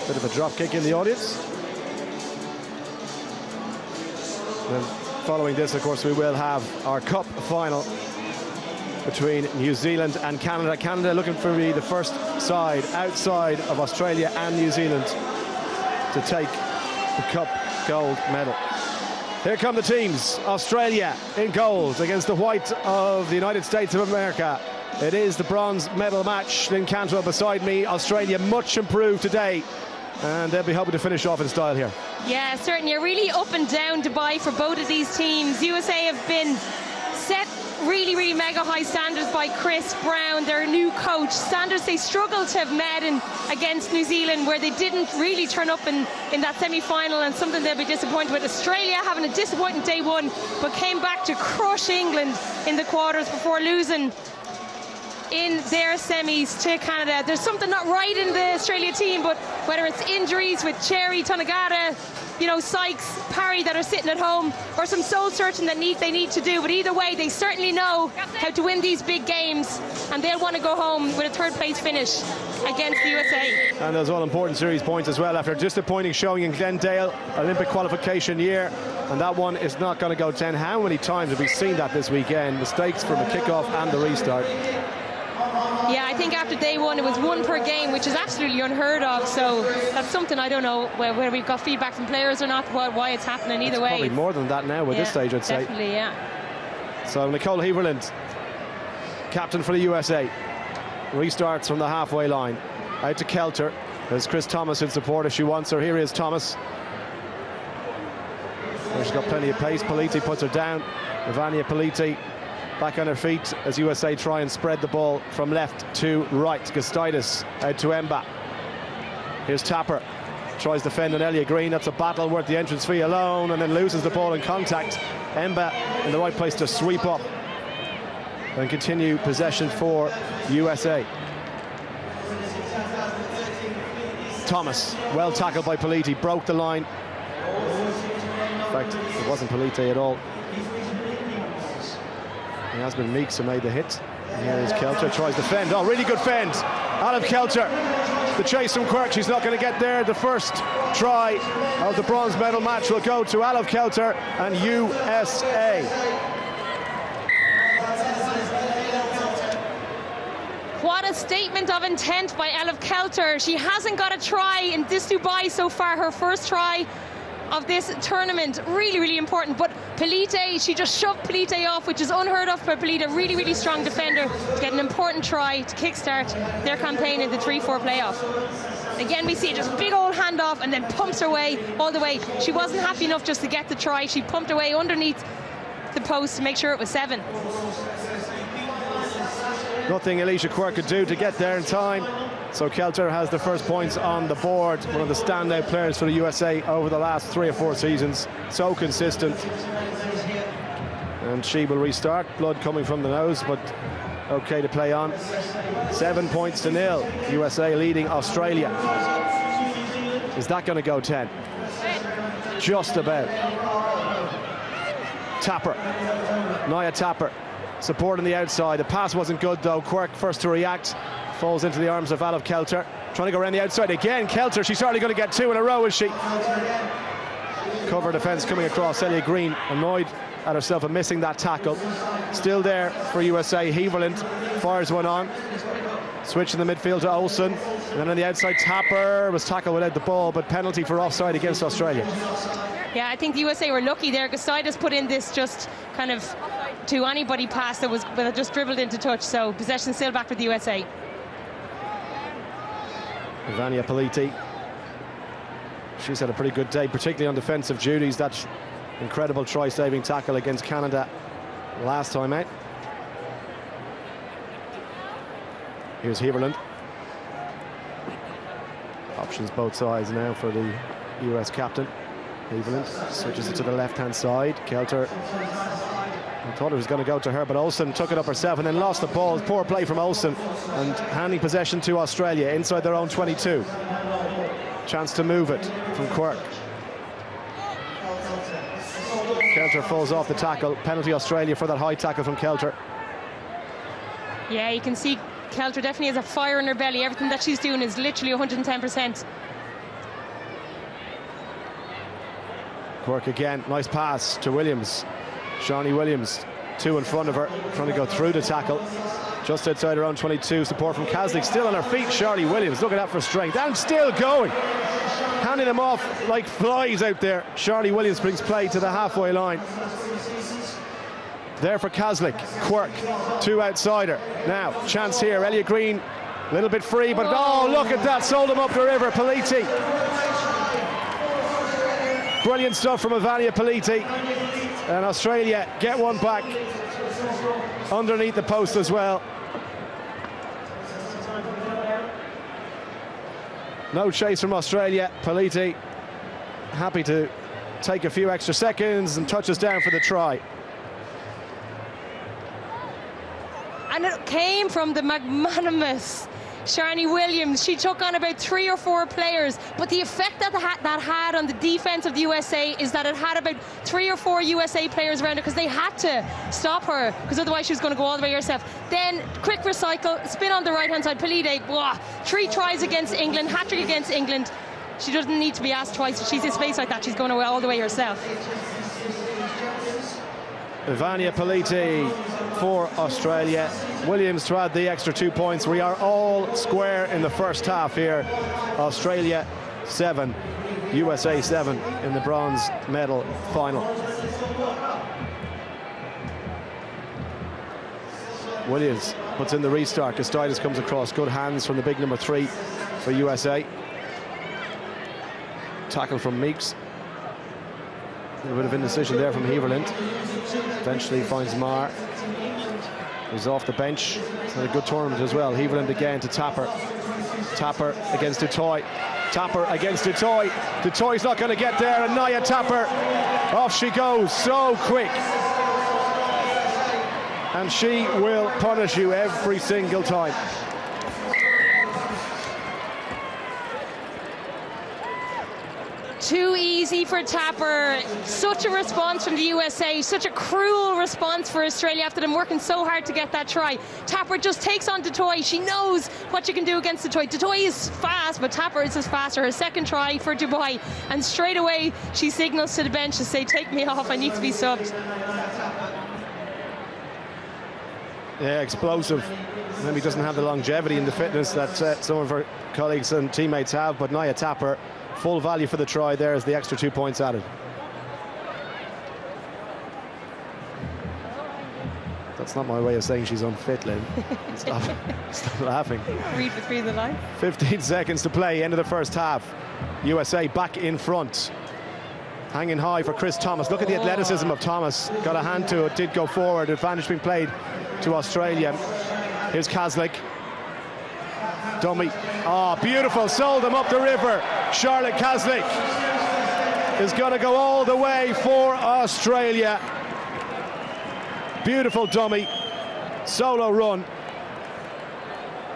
bit of a drop kick in the audience. And following this, of course, we will have our cup final between New Zealand and Canada. Canada looking for the first side outside of Australia and New Zealand to take the cup gold medal. Here come the teams. Australia in gold against the white of the United States of America. It is the bronze medal match. Lynn Cantwell beside me. Australia much improved today, and they'll be hoping to finish off in style here. Yeah, certainly a really up and down Dubai for both of these teams. USA have been set really mega high standards by Chris Brown, their new coach. Standards they struggled to have met against New Zealand, where they didn't really turn up in that semi-final, and something they'll be disappointed with. Australia having a disappointing day 1, but came back to crush England in the quarters before losing in their semis to Canada. There's something not right in the Australia team, but whether it's injuries with Cherry, Tanagata, you know, Sykes, Parry that are sitting at home, or some soul searching that they need to do, but either way they certainly know how to win these big games, and they'll want to go home with a 3rd place finish against the USA. And those all important series points as well after a disappointing showing in Glendale, Olympic qualification year, and that one is not going to go 10. How many times have we seen that this weekend? Mistakes from the kickoff and the restart. Yeah, I think after day 1 it was 1 per game, which is absolutely unheard of. So that's something I don't know whether we've got feedback from players or not, why it's happening. Either way, probably more than that now with this stage, I'd say. Definitely, yeah. So Nicole Heverland, captain for the USA, restarts from the halfway line. Out to Kelter. There's Chris Thomas in support if she wants her. Here is Thomas. Well, she's got plenty of pace. Pelite puts her down. Ivania Pelite back on her feet as USA try and spread the ball from left to right. Gustaitis out to Emba. Here's Tapper. Tries to fend on Elliot Green. That's a battle worth the entrance fee alone, and then loses the ball in contact. Emba in the right place to sweep up and continue possession for USA. Thomas, well tackled by Pelite, broke the line. In fact, it wasn't Pelite at all. Yasmin Meeks who made the hit. Here's Kelter, tries to fend. Oh, really good fend. Olive Kelter. The chase from Quirk, she's not going to get there. The first try of the bronze medal match will go to Olive Kelter and USA. What a statement of intent by Olive Kelter. She hasn't got a try in this Dubai so far, her first try of this tournament. Really, really important. But Polite, she just shoved Polite off, which is unheard of for Polite. Really, really strong defender to get an important try to kickstart their campaign in the 3-4 playoff. Again, we see just big old handoff and then pumps her way all the way. She wasn't happy enough just to get the try. She pumped her way underneath the post to make sure it was 7. Nothing Alicia Quirk could do to get there in time. So Kelter has the first points on the board. One of the standout players for the USA over the last 3 or 4 seasons. So consistent. And she will restart. Blood coming from the nose, but okay to play on. 7 points to 0. USA leading Australia. Is that going to go 10? Just about. Tapper. Naya Tapper. Support on the outside. The pass wasn't good though. Quirk first to react. Falls into the arms of Olive Kelter. Trying to go around the outside again. Kelter, she's certainly going to get 2 in a row, is she? Cover defence coming across. Celia Green annoyed at herself for missing that tackle. Still there for USA. Heverland fires one on. Switch in the midfield to Olsen. And then on the outside, Tapper was tackled without the ball, but penalty for offside against Australia. Yeah, I think the USA were lucky there. Gustaitis put in this just kind of to anybody pass that just dribbled into touch. So possession still back with the USA. Vania Politi. She's had a pretty good day, particularly on defensive duties. That incredible try-saving tackle against Canada last time out. Here's Heverland. Options both sides now for the US captain. Heverland switches it to the left-hand side. Kelter, I thought it was going to go to her, but Olsen took it up herself and then lost the ball. Poor play from Olsen, and handing possession to Australia inside their own 22. Chance to move it from Quirk. Kelter falls off the tackle. Penalty Australia for that high tackle from Kelter. Yeah, you can see Kelter definitely has a fire in her belly. Everything that she's doing is literally 110%. Quirk again, nice pass to Williams. Shawnee Williams, 2 in front of her, trying to go through the tackle. Just outside her own 22, support from Kaslik, still on her feet. Shawnee Williams, look at that for strength, and still going. Handing them off like flies out there. Shawnee Williams brings play to the halfway line. There for Kaslik, Quirk, 2 outside her. Now, chance here, Elliot Green, a little bit free, but oh, look at that, sold him up the river, Politi. Brilliant stuff from Ivania Politi, and Australia get one back underneath the post as well. No chase from Australia. Politi happy to take a few extra seconds and touches down for the try. And it came from the magnanimous Shawnee Williams. She took on about 3 or 4 players, but the effect that had on the defense of the USA is that it had about 3 or 4 USA players around her, because they had to stop her, because otherwise she was going to go all the way herself. Then quick recycle, spin on the right hand side. Polite, 3 tries against England, hat-trick against England. She doesn't need to be asked twice. If she's in space like that, she's going all the way herself. Ivania Politi for Australia. Williams to add the extra 2 points. We are all square in the first half here. Australia 7, USA 7 in the bronze medal final. Williams puts in the restart. Gustaitis comes across. Good hands from the big number 3 for USA. Tackle from Meeks. A little bit of indecision there from Heverland. Eventually finds Marr. He's off the bench. It's had a good tournament as well. Heverland again to Tapper. Tapper against Dutoy. Tapper against Dutoy. Dutoy's not going to get there, and Naya Tapper, off she goes so quick. And she will punish you every single time. Too easy for Tapper. Such a response from the USA, such a cruel response for Australia after them working so hard to get that try. Tapper just takes on Dutoy. She knows what you can do against Dutoy. Dutoy is fast, but Tapper is just faster. Her second try for Dubai, and straight away she signals to the bench to say, take me off, I need to be subbed. Yeah, explosive. Maybe doesn't have the longevity and the fitness that some of her colleagues and teammates have, but Nia Tapper, full value for the try there as the extra 2 points added. That's not my way of saying she's unfit, Lynn. Stop laughing. Read between the lines. 15 seconds to play, end of the first half. USA back in front. Hanging high for Chris Thomas. Look at the athleticism of Thomas. Got a hand to it, did go forward. Advantage being played to Australia. Here's Kaslik. Dummy. Oh, beautiful. Sold him up the river. Charlotte Kaslik is going to go all the way for Australia. Beautiful dummy. Solo run.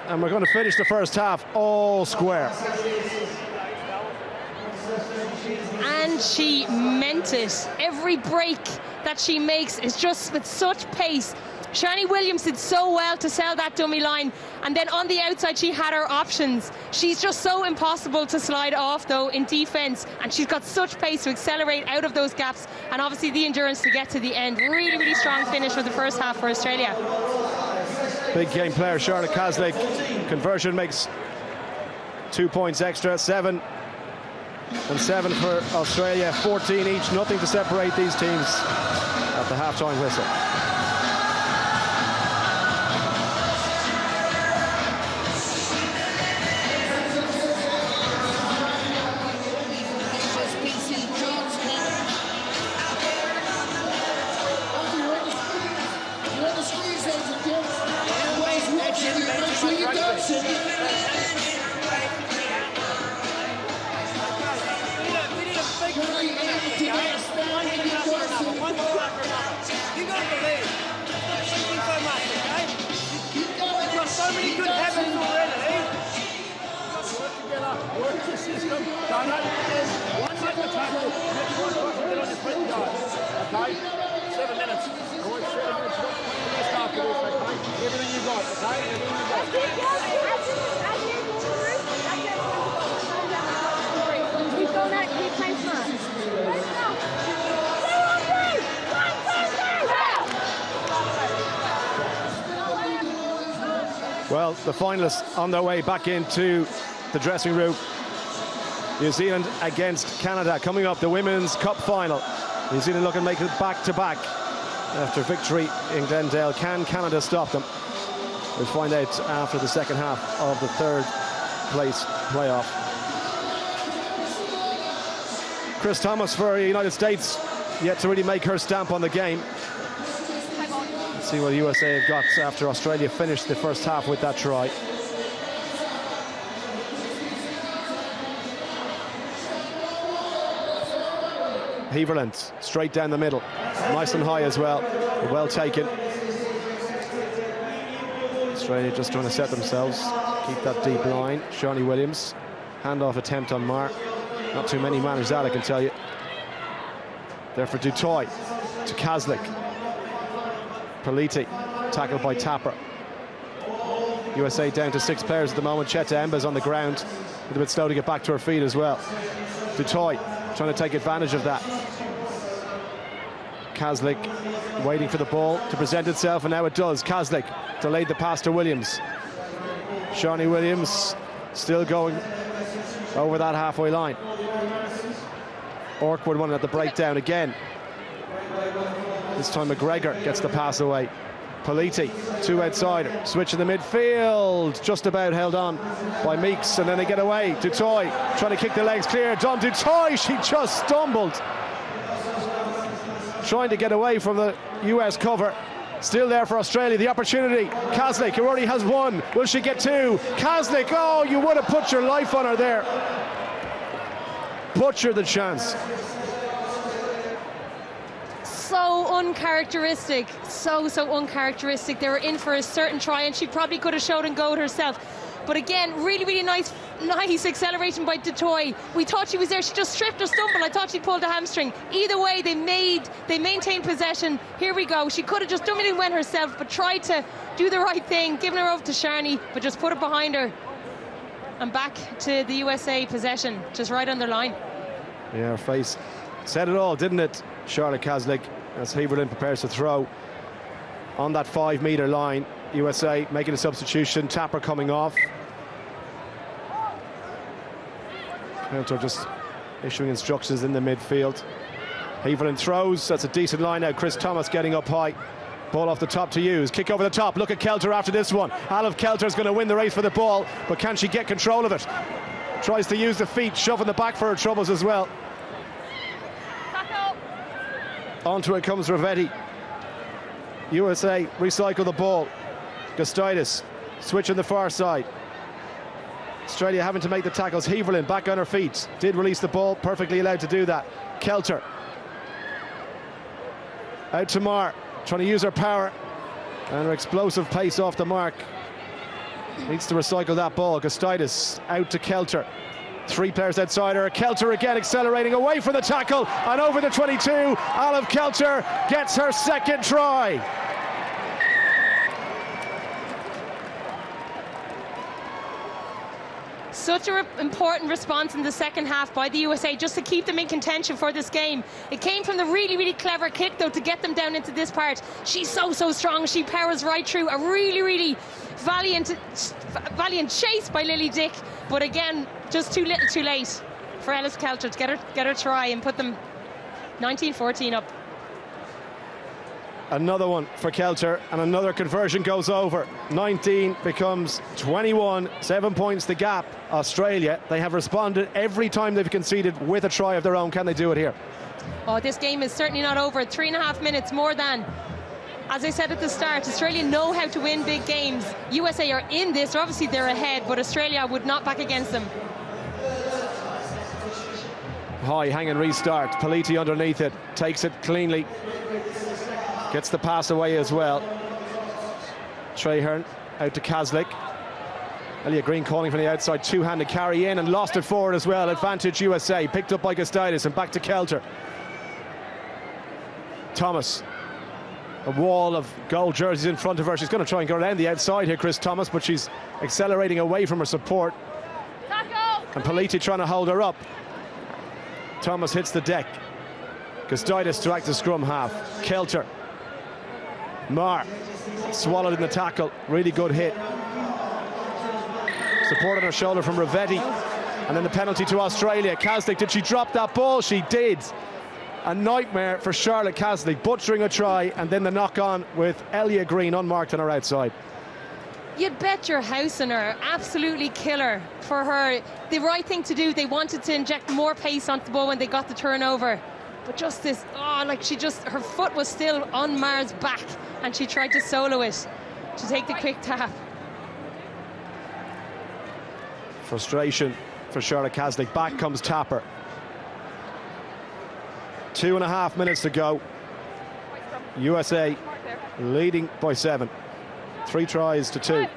And we're going to finish the first half all square. And she meant it. Every break that she makes is just with such pace. Shani Williams did so well to sell that dummy line, and then on the outside she had her options. She's just so impossible to slide off though in defence, and she's got such pace to accelerate out of those gaps, and obviously the endurance to get to the end. Really, really strong finish for the first half for Australia. Big game player Charlotte Kaslik. Conversion makes 2 points extra. 7 and 7 for Australia, 14 each. Nothing to separate these teams at the half-time whistle. Well, the finalists on their way back into the dressing room. New Zealand against Canada. Coming up, the Women's Cup final. New Zealand looking to make it back-to-back after victory in Glendale. Can Canada stop them? We'll find out after the second half of the third place playoff. Chris Thomas for the United States, yet to really make her stamp on the game. Let's see what the USA have got after Australia finished the first half with that try. Heverland straight down the middle, nice and high as well, well taken. Australia just trying to set themselves, keep that deep line. Shani Williams, handoff attempt on Marr. Not too many managed that, I can tell you. There for Dutoy, to Kaslik. Politi, tackled by Tapper. USA down to 6 players at the moment. Cheta Emba's on the ground, a little bit slow to get back to her feet as well. Dutoy trying to take advantage of that. Kaslik waiting for the ball to present itself, and now it does. Kaslik delayed the pass to Williams. Shani Williams still going over that halfway line. Orkwood wanted at the breakdown again. This time McGregor gets the pass away. Politi, 2 outsider, switch in the midfield, just about held on by Meeks, and then they get away. Dutoy trying to kick the legs clear. Don Dutoy, she just stumbled, trying to get away from the US cover. Still there for Australia, the opportunity. Kaslik, who already has 1, will she get 2? Kaslik, oh, you would have put your life on her there. Butchered the chance. So uncharacteristic, so uncharacteristic. They were in for a certain try, and she probably could have showed and goed herself. But again, really, really nice acceleration by Dutoy. We thought she was there. She just tripped or stumbled. I thought she pulled a hamstring. Either way, they maintained possession. Here we go. She could have just done it and went herself, but tried to do the right thing, giving her over to Sharni, but just put it behind her. And back to the USA possession, just right on their line. Yeah, her face said it all, didn't it, Charlotte Caslick, as Heverlin prepares to throw on that 5 metre line. USA making a substitution, Tapper coming off. Coulter just issuing instructions in the midfield. Heverlin throws, that's a decent line now. Chris Thomas getting up high. Ball off the top to use, kick over the top. Look at Kelter after this one. Olive Kelter is going to win the race for the ball, but can she get control of it? Tries to use the feet, shoving the back for her troubles as well. Onto it comes Ravetti. USA recycle the ball. Gustaitis switching the far side. Australia having to make the tackles. Heverlin back on her feet. Did release the ball, perfectly allowed to do that. Kelter. Out to Marr, trying to use her power. And her explosive pace off the mark. Needs to recycle that ball. Gustaitis out to Kelter. 3 players outside her. Kelter again accelerating away from the tackle and over the 22. Olive Kelter gets her 2nd try. Such an important response in the second half by the USA just to keep them in contention for this game. It came from the really, really clever kick, though, to get them down into this part. She's so strong. She powers right through. A really, really valiant chase by Lily Dick. But again, just too little too late for Alice Kelter to get her try and put them 19-14 up. Another one for Kelter, and another conversion goes over. 19 becomes 21, 7 points the gap. Australia, they have responded every time they've conceded with a try of their own. Can they do it here? Oh, this game is certainly not over. 3.5 minutes more than. As I said at the start, Australia know how to win big games. USA are in this, obviously they're ahead, but Australia would not back against them. High hanging restart. Politi underneath it, takes it cleanly. Gets the pass away as well. Traherne out to Caslick. Elia Green calling from the outside, 2-handed carry in and lost it forward as well. Advantage USA, picked up by Gustaitis and back to Kelter. Thomas. A wall of gold jerseys in front of her. She's going to try and go around the outside here, Chris Thomas, but she's accelerating away from her support. And Politi trying to hold her up. Thomas hits the deck. Gustaitis to act as scrum half. Kelter. Marr swallowed in the tackle. Really good hit. Support on her shoulder from Ravetti. And then the penalty to Australia. Caslick, did she drop that ball? She did. A nightmare for Charlotte Caslick, butchering a try, and then the knock-on with Elia Green unmarked on her outside. You'd bet your house on her. Absolutely killer for her. The right thing to do. They wanted to inject more pace onto the ball when they got the turnover. But just this, her foot was still on Marr's back, and she tried to solo it to take the quick tap. Frustration for Charlotte Caslick. Back comes Tapper. 2.5 minutes to go. USA leading by 7. 3 tries to 2.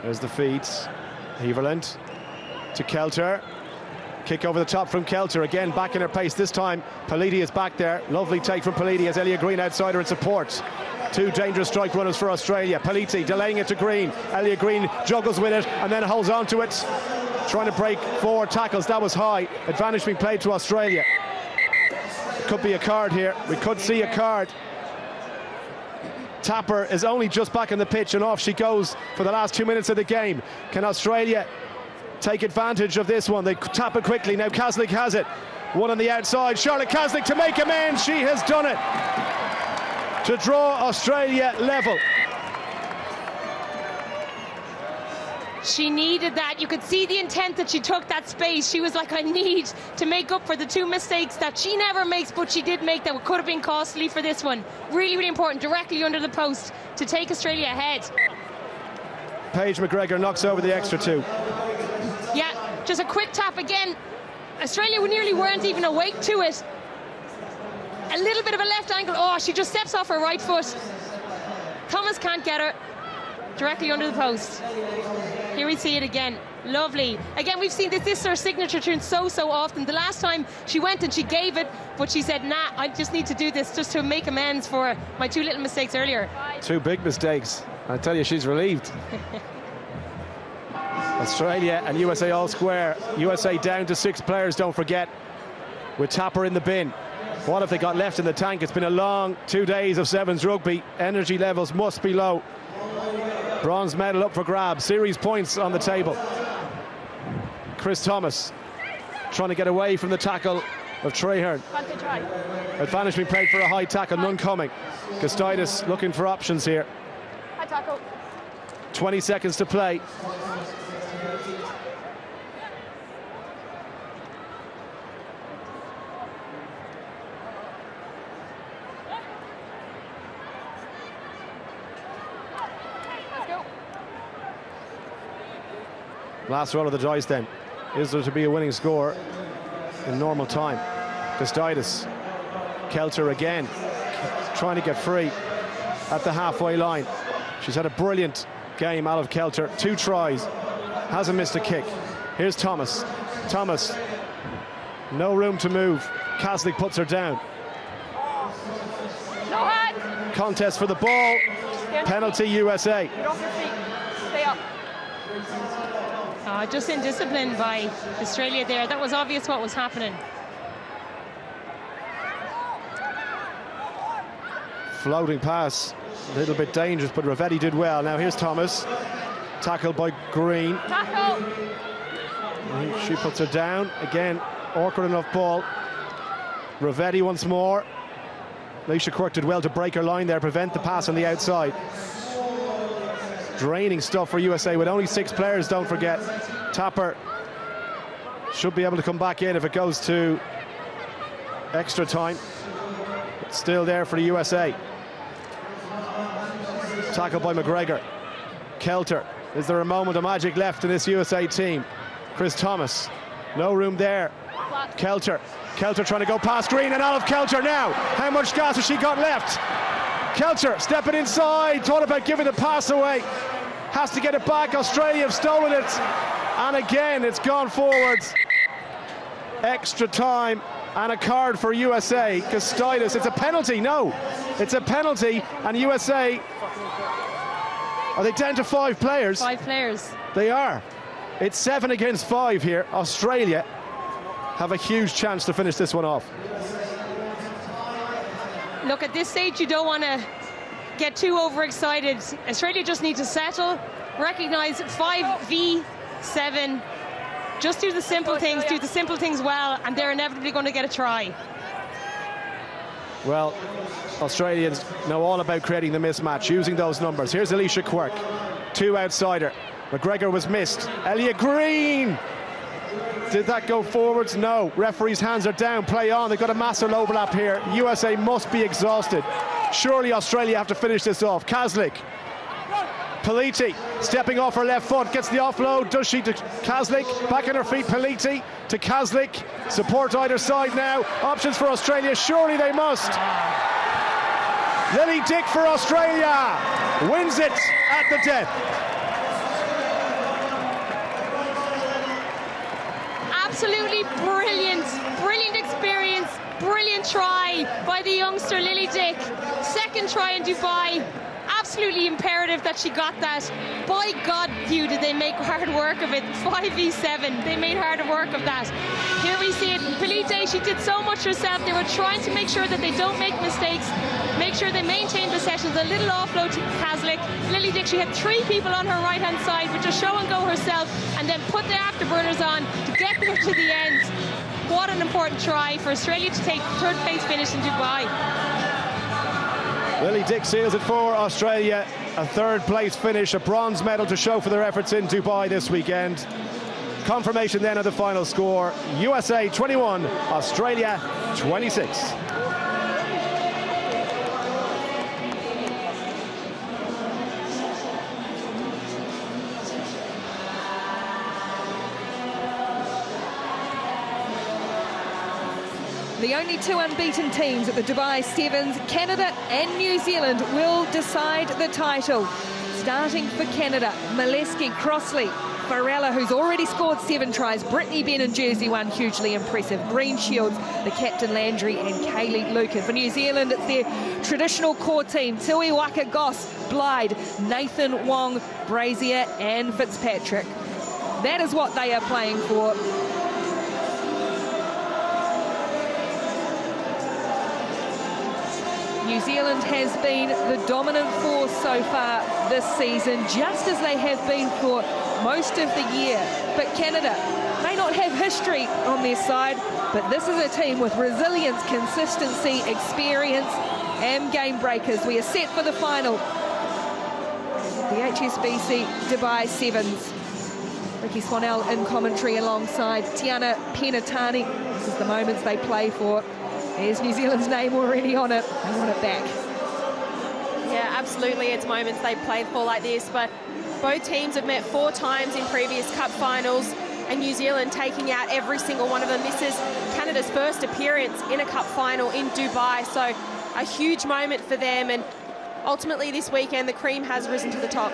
There's the feeds. Heverland to Kelter. Kick over the top from Kelter. Again, back in her pace. This time, Politi is back there. Lovely take from Politi as Elia Green outside her in support. 2 dangerous strike runners for Australia. Politi delaying it to Green. Elia Green juggles with it and then holds on to it. Trying to break 4 tackles. That was high. Advantage being played to Australia. Could be a card here. We could see a card. Tapper is only just back on the pitch and off she goes for the last 2 minutes of the game. Can Australia take advantage of this one? They tap it quickly. Now Caslick has it. One on the outside. Charlotte Caslick to make amends. She has done it to draw Australia level. She needed that. You could see the intent that she took that space. She was like, I need to make up for the 2 mistakes that she never makes, but she did make that could have been costly for this one. Really, really important. Directly under the post to take Australia ahead. Paige McGregor knocks over the extra 2. Yeah, just a quick tap again. Australia nearly weren't even awake to it. A little bit of a left angle. Oh, she just steps off her right foot. Thomas can't get her. Directly under the post. Here we see it again. Lovely. Again, we've seen this is her signature tune so often. The last time she went and she gave it, but she said, nah, I just need to do this just to make amends for my 2 little mistakes earlier. 2 big mistakes. I tell you, she's relieved. Australia and USA all square. USA down to 6 players, don't forget, with Tapper in the bin. What have they got left in the tank? It's been a long 2 days of sevens rugby. Energy levels must be low. Bronze medal up for grabs. Series points on the table. Chris Thomas trying to get away from the tackle of Traherne. Advantage being played for a high tackle, none coming. Kostaitis looking for options here. High tackle. 20 seconds to play. Last roll of the dice then. Is there to be a winning score in normal time? Kostaitis. Kelter again. Trying to get free at the halfway line. She's had a brilliant game out of Kelter. 2 tries. Hasn't missed a kick. Here's Thomas. Thomas. No room to move. Kaslik puts her down. No hand. Contest for the ball. Penalty USA. Get off your feet. Stay up. Just indisciplined by Australia there. That was obvious what was happening. Floating pass, a little bit dangerous, but Ravetti did well. Now here's Thomas, tackled by Green. Tackle. She puts her down. Again, awkward enough ball. Ravetti once more. Alicia Quirk did well to break her line there, prevent the pass on the outside. Draining stuff for USA with only 6 players, don't forget. Tapper should be able to come back in if it goes to extra time. But still there for the USA. Tackled by McGregor. Kelter. Is there a moment of magic left in this USA team? Chris Thomas. No room there. Kelter. Kelter trying to go past Green, and Olive Kelter now. How much gas has she got left? Kelter stepping inside. Thought about giving the pass away. Has to get it back. Australia have stolen it. And again, it's gone forwards. Extra time and a card for USA. Kostaitis. It's a penalty. No, it's a penalty. And USA, are they down to 5 players? 5 players. They are. It's 7 against 5 here. Australia have a huge chance to finish this one off. Look, at this stage, you don't want to get too overexcited. Australia just need to settle, recognise 5v7, just do the simple things well, and they're inevitably going to get a try. Well, Australians know all about creating the mismatch, using those numbers. Here's Alicia Quirk, 2 outsider. McGregor was missed. Elliot Green! Did that go forwards? No. Referee's hands are down. Play on. They've got a massive overlap here. USA must be exhausted. Surely Australia have to finish this off. Kaslik. Politi stepping off her left foot. Gets the offload. Does she to Kaslik? Back on her feet. Politi to Kaslik. Support either side now. Options for Australia. Surely they must. Lily Dick for Australia. Wins it at the death. Absolutely brilliant experience, brilliant try by the youngster Lily Dick. Second try in Dubai, absolutely imperative that she got that. By God, Hugh, did they make hard work of it. 5v7, they made hard work of that. Here we see it. Polite, she did so much herself. They were trying to make sure that they don't make mistakes, make sure they maintain possessions. A little offload to Kaslik. Lily Dick, she had 3 people on her right hand side, but just show and go herself, and then put the afterburners on to get them to the end. What an important try for Australia to take 3rd place finish in Dubai. Lily Dick seals it for Australia. A 3rd place finish, a bronze medal to show for their efforts in Dubai this weekend. Confirmation then of the final score. USA 21, Australia 26. The only two unbeaten teams at the Dubai Sevens, Canada and New Zealand, will decide the title. Starting for Canada, Molesky, Crossley, Farella, who's already scored 7 tries, Brittany Benn in jersey 1, hugely impressive, Green Shields, the captain Landry, and Kaylee Lucan. For New Zealand, it's their traditional core team, Tui Waka, Goss, Blyde, Nathan Wong, Brazier and Fitzpatrick. That is what they are playing for. New Zealand has been the dominant force so far this season, just as they have been for most of the year. But Canada may not have history on their side, but this is a team with resilience, consistency, experience, and game breakers. We are set for the final. The HSBC Dubai Sevens. Ricky Swanell in commentary alongside Tiana Penatani. This is the moments they play for. There's New Zealand's name already on it. They want it back. Yeah, absolutely. It's moments they played for like this, but both teams have met 4 times in previous cup finals, and New Zealand taking out every single one of them. This is Canada's first appearance in a cup final in Dubai, so a huge moment for them, and ultimately this weekend the cream has risen to the top.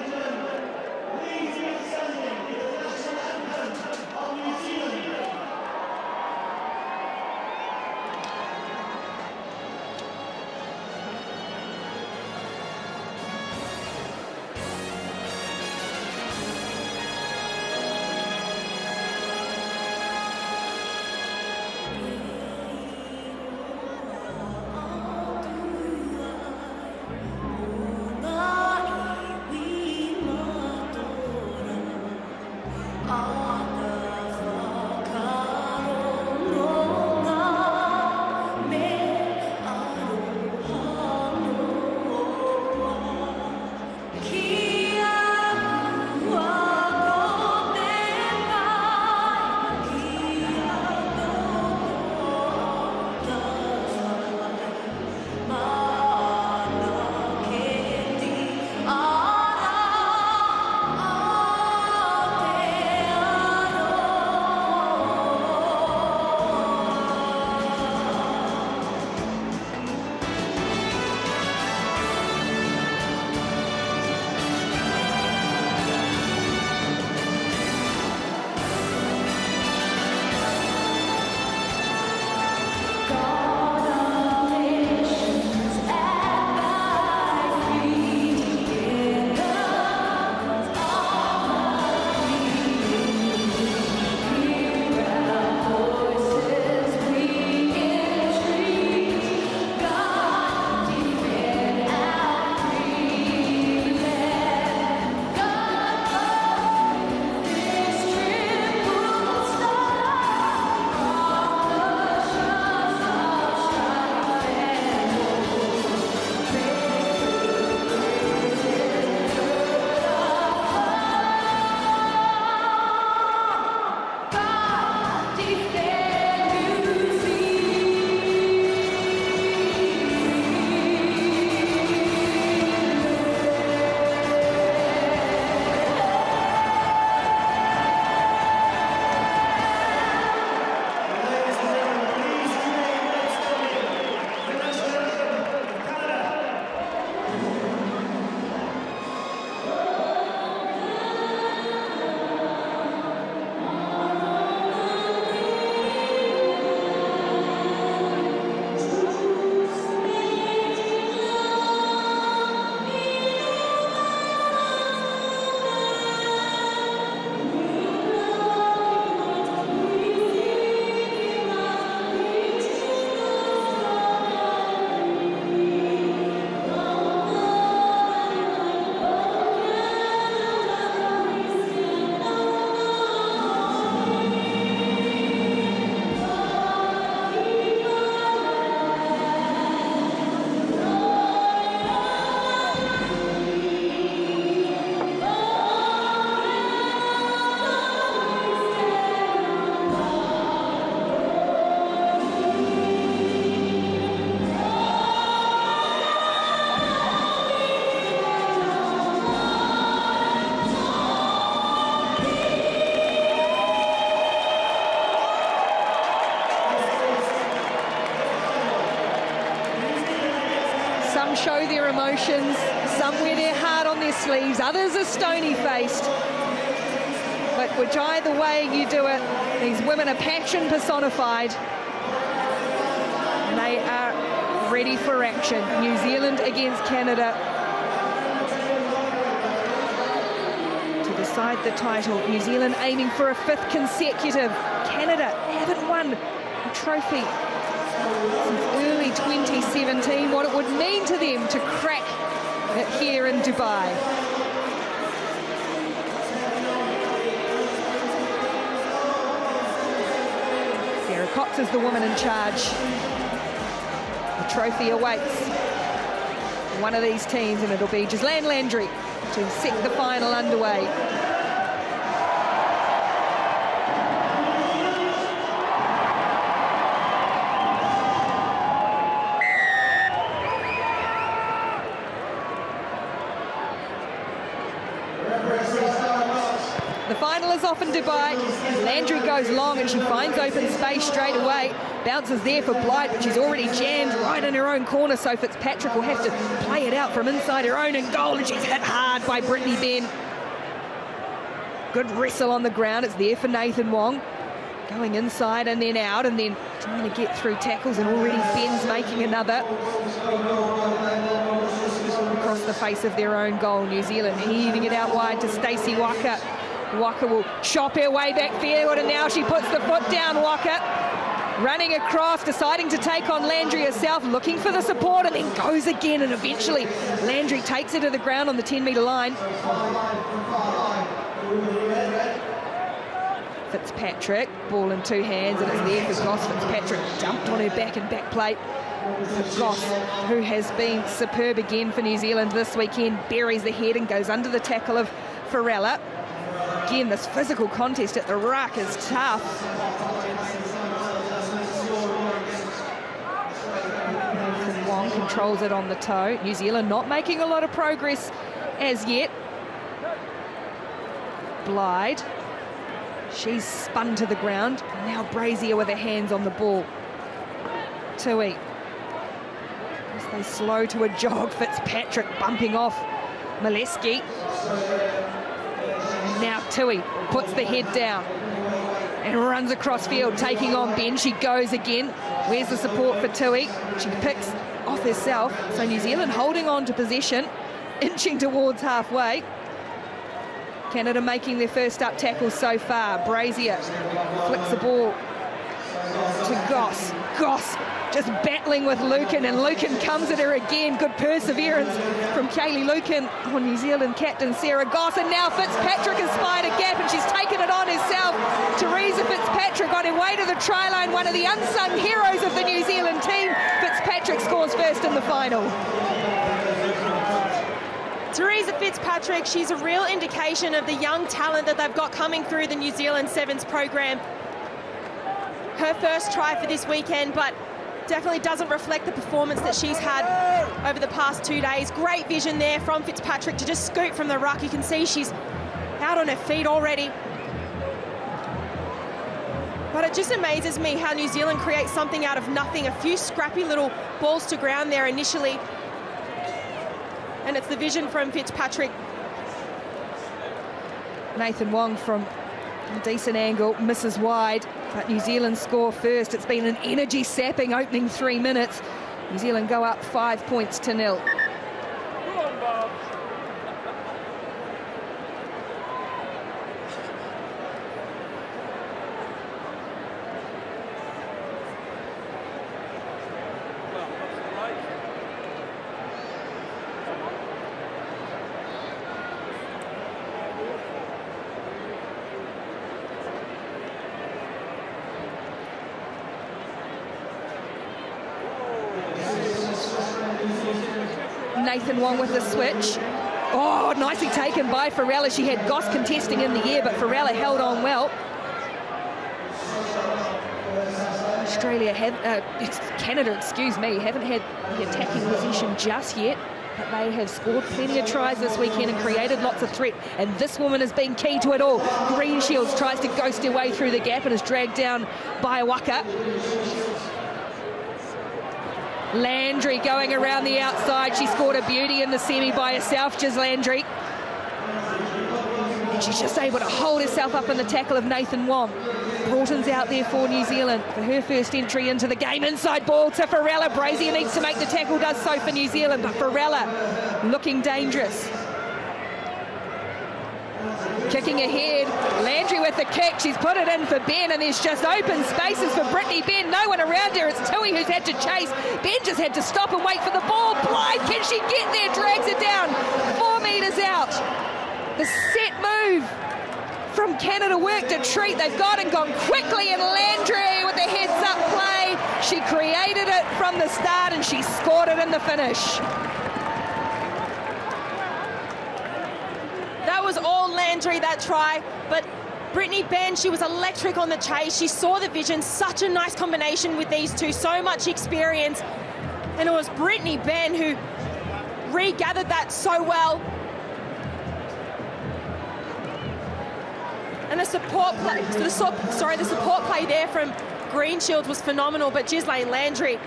show their emotions. Some wear their heart on their sleeves, others are stony-faced. But which either way you do it, these women are passion personified. And they are ready for action. New Zealand against Canada. To decide the title, New Zealand aiming for a 5th consecutive. Canada haven't won a trophy since early 2017. What it would mean to them to crack it here in Dubai. Sarah Cox is the woman in charge. The trophy awaits one of these teams, and it'll be Ghislaine Landry to set the final underway. The final is off in Dubai. Landry goes long and she finds open space straight away. Bounces there for Blythe, but she's already jammed right in her own corner, so Fitzpatrick will have to play it out from inside her own and goal, and she's hit hard by Brittany Benn. Good wrestle on the ground. It's there for Nathan Wong. Going inside and then out, and then trying to get through tackles, and already Benn's making another. Across the face of their own goal, New Zealand heaving it out wide to Stacey Waka. Waka will chop her way back forward, and now she puts the foot down, Waka. Running across, deciding to take on Landry herself, looking for the support, and then goes again, and eventually Landry takes her to the ground on the 10-metre line. Fitzpatrick, ball in 2 hands, and it's there for Goss. Fitzpatrick dumped on her back and back plate. But Goss, who has been superb again for New Zealand this weekend, buries the head and goes under the tackle of Farella. Again, this physical contest at the ruck is tough. Nathan Wong controls it on the toe. New Zealand not making a lot of progress as yet. Blythe, she's spun to the ground. Now Brazier with her hands on the ball. Tui. As they slow to a jog, Fitzpatrick bumping off Molesky. And now Tui puts the head down and runs across field, taking on Benn. She goes again. Where's the support for Tui? She picks off herself. So New Zealand holding on to possession, inching towards halfway. Canada making their first up tackle so far. Brazier flicks the ball to Goss. Goss just battling with Lucan, and Lucan comes at her again. Good perseverance from Kaylee Lucan on New Zealand captain Sarah Goss, and now Fitzpatrick has spied a gap and she's taken it on herself. Teresa Fitzpatrick on her way to the try line, one of the unsung heroes of the New Zealand team. Fitzpatrick scores first in the final. Teresa Fitzpatrick, she's a real indication of the young talent that they've got coming through the New Zealand Sevens program. Her first try for this weekend, but definitely doesn't reflect the performance that she's had over the past 2 days. Great vision there from Fitzpatrick to just scoot from the ruck. You can see she's out on her feet already. But it just amazes me how New Zealand creates something out of nothing. A few scrappy little balls to ground there initially. And it's the vision from Fitzpatrick. Nathan Wong from a decent angle, misses wide, but New Zealand score first. It's been an energy-sapping opening 3 minutes. New Zealand go up 5 points to 0. Nathan Wong with the switch. Oh, nicely taken by Farella. She had Goss contesting in the air, but Farella held on well. Canada, excuse me, haven't had the attacking possession just yet, but they have scored plenty of tries this weekend and created lots of threat, and this woman has been key to it all. Greenshields tries to ghost her way through the gap and is dragged down by Waka. Landry going around the outside. She scored a beauty in the semi by herself, Giz Landry. And she's just able to hold herself up in the tackle of Nathan Wong. Broughton's out there for New Zealand for her first entry into the game. Inside ball to Farella. Brazier needs to make the tackle, does so for New Zealand, but Farella looking dangerous. Kicking ahead, Landry with the kick, she's put it in for Ben, and there's just open spaces for Brittany Ben, no one around her, it's Tui who's had to chase. Ben just had to stop and wait for the ball. Blythe, can she get there? Drags it down, 4 metres out. The set move from Canada worked a treat, they've gone quickly, and Landry with the heads up play, she created it from the start and she scored it in the finish. That was all Landry, that try, but Brittany Ben, she was electric on the chase. She saw the vision, such a nice combination with these two, so much experience. And it was Brittany Ben who regathered that so well. And the support play, the support play there from Greenshields was phenomenal, but Ghislaine Landry,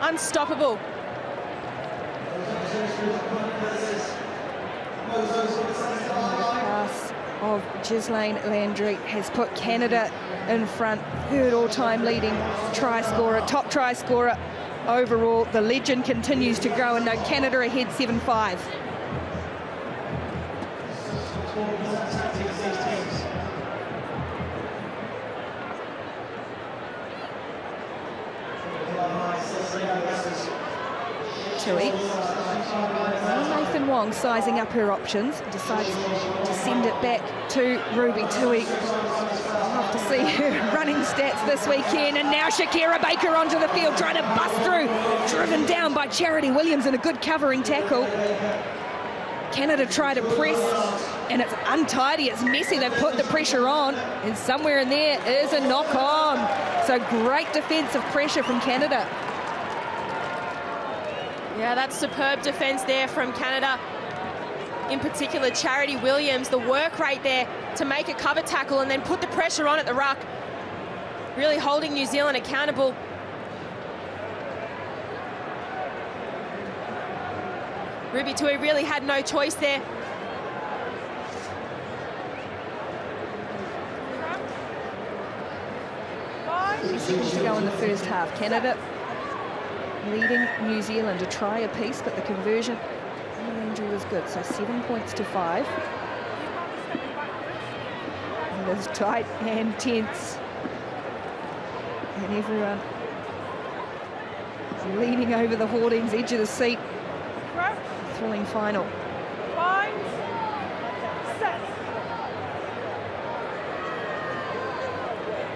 unstoppable. Pass of Ghislaine Landry has put Canada in front, third all-time leading try scorer, top try scorer overall. The legend continues to grow, and now Canada ahead 7-5. Tui. Nathan Wong sizing up her options, decides to send it back to Ruby Tui. Love to see her running stats this weekend, and now Shakira Baker onto the field trying to bust through, driven down by Charity Williams in a good covering tackle. Canada try to press, and it's untidy, it's messy. They've put the pressure on, and somewhere in there is a knock on. So great defensive pressure from Canada. Yeah, that's superb defence there from Canada. In particular, Charity Williams, the work rate there to make a cover tackle and then put the pressure on at the ruck. Really holding New Zealand accountable. Ruby Tui really had no choice there. Seconds to go in the first half. Canada leading New Zealand a try apiece, but the conversion on Landry was good, so 7 points to 5. And it was tight and tense, and everyone leaning over the hoardings, edge of the seat. Thrilling final. 5, 6.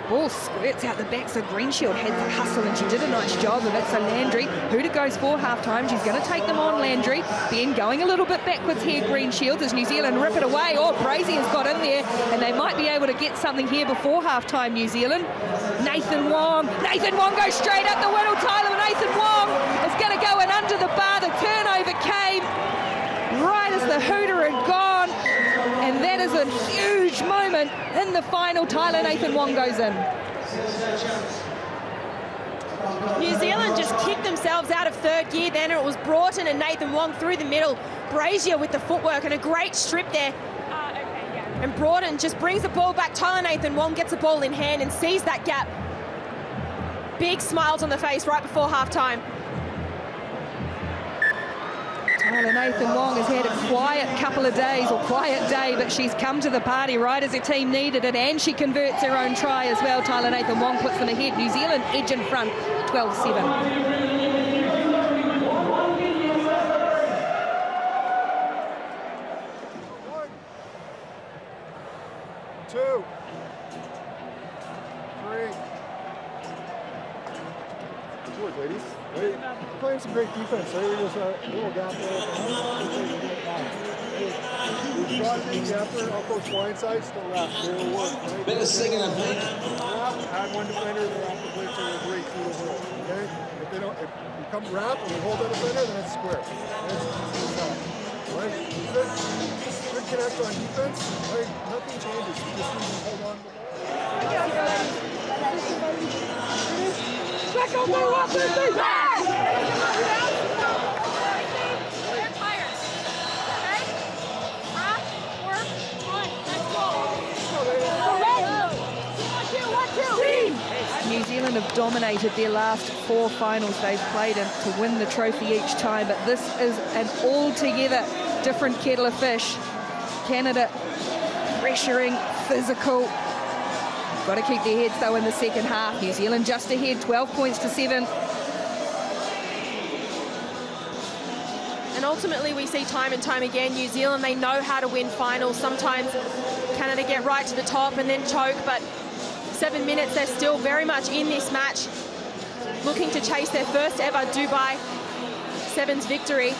Ball squirts out the back, so Greenshield had to hustle, and she did a nice job of it. So Landry, Huda goes for half-time. She's going to take them on, Landry. Ben going a little bit backwards here, Greenshields, as New Zealand rip it away. Oh, Brazier's got in there, and they might be able to get something here before half-time, New Zealand. Nathan Wong goes straight up the middle. Tyler Nathan Wong is going to go in under the bar. The turnover came right as the hooter had gone, and that is a huge moment in the final. Tyler Nathan Wong goes in. New Zealand just kicked themselves out of third gear then, and it was Broughton and Nathan Wong through the middle. Brazier with the footwork and a great strip there. And Broughton just brings the ball back. Tyler Nathan Wong gets the ball in hand and sees that gap. Big smiles on the face right before half-time. Tyler Nathan Wong has had a quiet couple of days, or quiet day, but she's come to the party right as her team needed it, and she converts her own try as well. Tyler Nathan Wong puts them ahead. New Zealand edge in front, 12-7. Ladies, playing some great defense. There was a little gap there. We brought a big gap there. I'll coach blindside, still wrap. They will work. Right? Been a singing, I think. Had one defender, they're off the blitz, they're a great tool. Okay? If we come wrap and we hold that defender, then it's square. Right? Good connect on defense. Right? Nothing changes. You just need to hold on to the ball. New Zealand have dominated their last 4 finals they've played in to win the trophy each time, but this is an altogether different kettle of fish. Canada pressuring, physical. Got to keep their heads though in the second half. New Zealand just ahead, 12 points to 7. And ultimately we see time and time again, New Zealand, they know how to win finals. Sometimes Canada get right to the top and then choke, but 7 minutes, they're still very much in this match, looking to chase their first ever Dubai Sevens victory.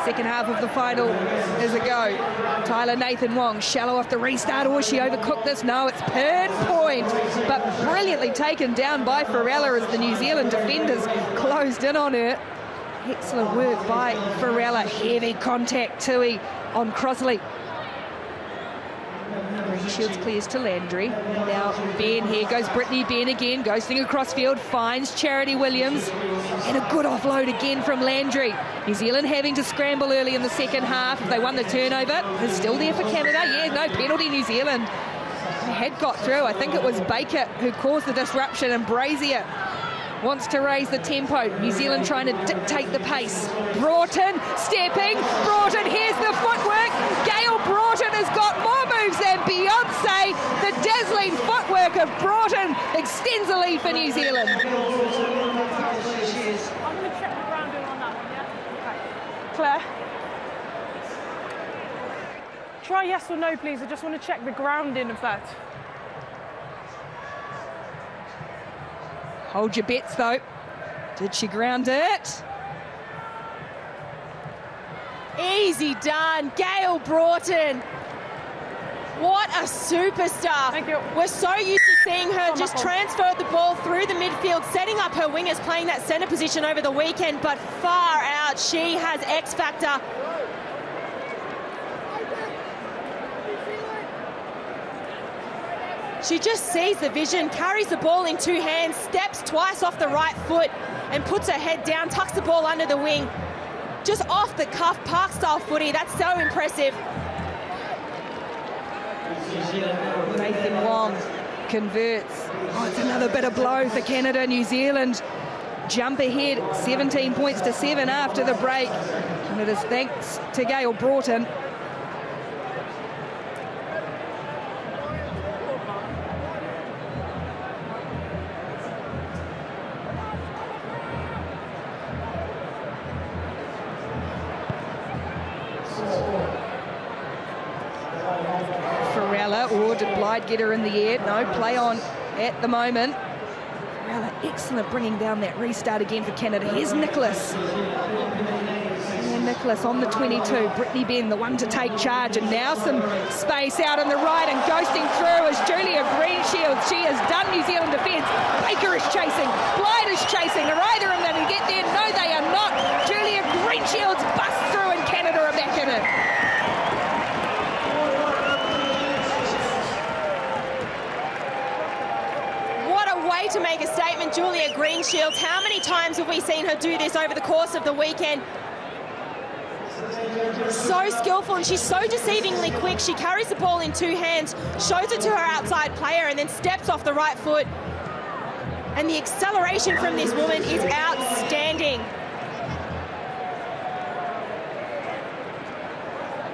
Second half of the final is a go. Tyler Nathan Wong, shallow off the restart. Or she overcooked this? No, it's pinpoint, but brilliantly taken down by Farella as the New Zealand defenders closed in on her. Excellent work by Farella. Heavy contact, Tui on Crossley. Shields clears to Landry. Now Ben, here goes Brittany Ben again, ghosting across field, finds Charity Williams, and a good offload again from Landry. New Zealand having to scramble early in the second half. If they won the turnover, it's still there for Canada. Yeah, no penalty, New Zealand. They had got through. I think it was Baker who caused the disruption, and Brazier wants to raise the tempo. New Zealand trying to dictate the pace. Broughton stepping. Broughton, here's the footwork. Gail Broughton has got more moves than Beyonce. The dazzling footwork of Broughton extends the lead for New Zealand. I'm going to check the grounding on that one, yeah? Okay. Claire? Try yes or no, please. I just want to check the grounding of that. Hold your bets, though. Did she ground it? Easy done, Gail Broughton. What a superstar. Thank you. We're so used to seeing her just transfer the ball through the midfield, setting up her wingers, playing that centre position over the weekend, but far out. She has X factor. She just sees the vision, carries the ball in 2 hands, steps twice off the right foot and puts her head down, tucks the ball under the wing. Just off the cuff, park-style footy. That's so impressive. Nathan Wong converts. Oh, it's another bit of blow for Canada. New Zealand jump ahead, 17 points to 7 after the break. And it is thanks to Gail Broughton. Or did Blyde get her in the air? No, play on at the moment. Farella, excellent bringing down that restart again for Canada. Here's Nicholas. And Nicholas on the 22. Brittany Ben, the one to take charge. And now some space out on the right, and ghosting through is Julia Greenshield. She has done New Zealand defence. Baker is chasing. Blyde is chasing. Are either of them going to get there? No, they are not. Julia Greenshield's bust through, and Canada are back in it. Way to make a statement, Julia Greenshields. How many times have we seen her do this over the course of the weekend? So skillful, and she's so deceivingly quick. She carries the ball in 2 hands, shows it to her outside player, and then steps off the right foot. And the acceleration from this woman is outstanding.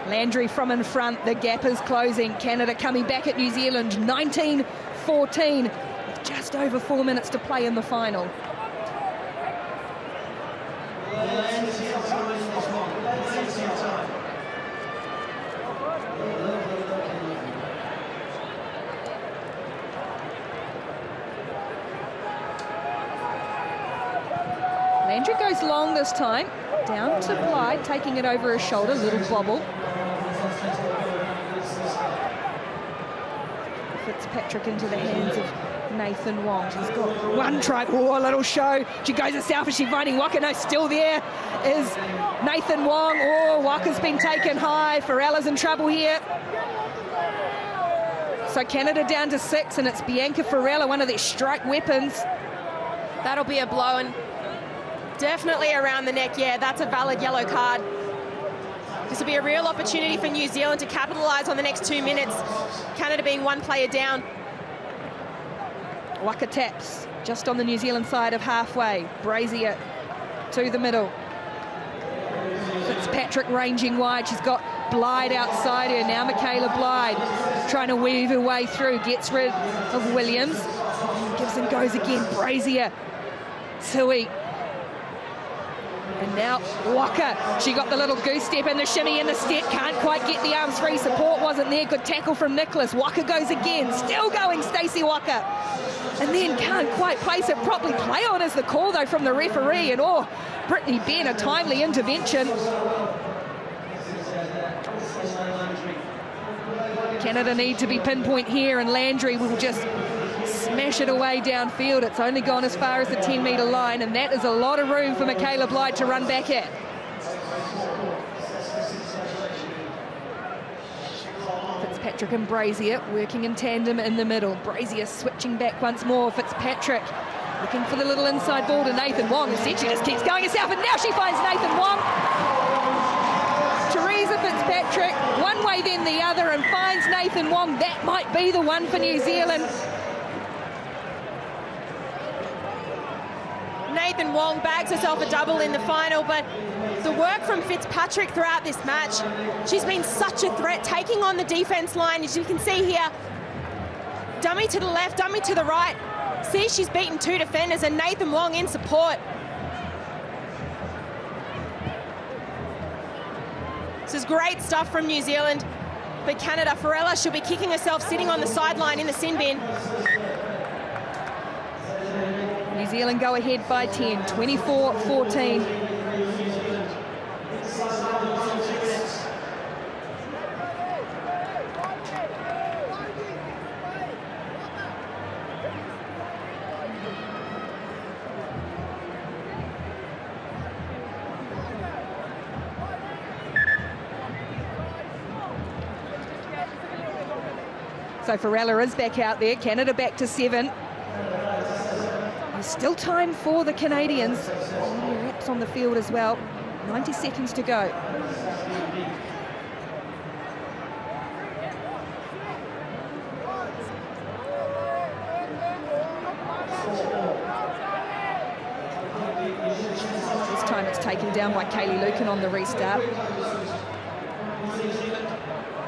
Landry from in front, the gap is closing. Canada coming back at New Zealand, 19-14. Just over 4 minutes to play in the final. Landry goes long this time. Down to Blyde, taking it over her shoulder, little bobble. Fitzpatrick into the hands of Nathan Wong. She's got one try. Oh, a little show. She goes herself. Is she finding Waka? No, still there is Nathan Wong. Oh, Waka's been taken high. Farella's in trouble here. So Canada down to 6, and it's Bianca Farella, one of their strike weapons. That'll be a blow, and definitely around the neck. Yeah, that's a valid yellow card. This will be a real opportunity for New Zealand to capitalise on the next 2 minutes. Canada being one player down. Waka taps just on the New Zealand side of halfway. Brazier to the middle. Fitzpatrick ranging wide. She's got Blyde outside her. Now Michaela Blyde trying to weave her way through. Gets rid of Williams. Gibson goes again. Brazier. Tui. And now Waka, she got the little goose step and the shimmy and the step, can't quite get the arms free, support wasn't there, good tackle from Nicholas. Waka goes again, still going Stacey Waka. And then can't quite place it properly. Play on is the call though from the referee, and oh, Brittany Ben, a timely intervention. Canada need to be pinpoint here, and Landry will just smash it away downfield. It's only gone as far as the 10-metre line, and that is a lot of room for Michaela Blyde to run back at. Fitzpatrick and Brazier working in tandem in the middle. Brazier switching back once more. Fitzpatrick looking for the little inside ball to Nathan Wong. Instead, she just keeps going herself, and now she finds Nathan Wong. Teresa Fitzpatrick, one way then the other, and finds Nathan Wong. That might be the one for New Zealand. Nathan Wong bags herself a double in the final, but the work from Fitzpatrick throughout this match, she's been such a threat, taking on the defence line, as you can see here. Dummy to the left, dummy to the right. See, she's beaten 2 defenders, and Nathan Wong in support. This is great stuff from New Zealand, but Canada, Farella, she'll be kicking herself sitting on the sideline in the sin bin. New Zealand go ahead by 10, 24-14. So Farella is back out there. Canada back to 7. There's still time for the Canadians. Laps on the field as well. 90 seconds to go. This time it's taken down by Kaylee Lucan on the restart.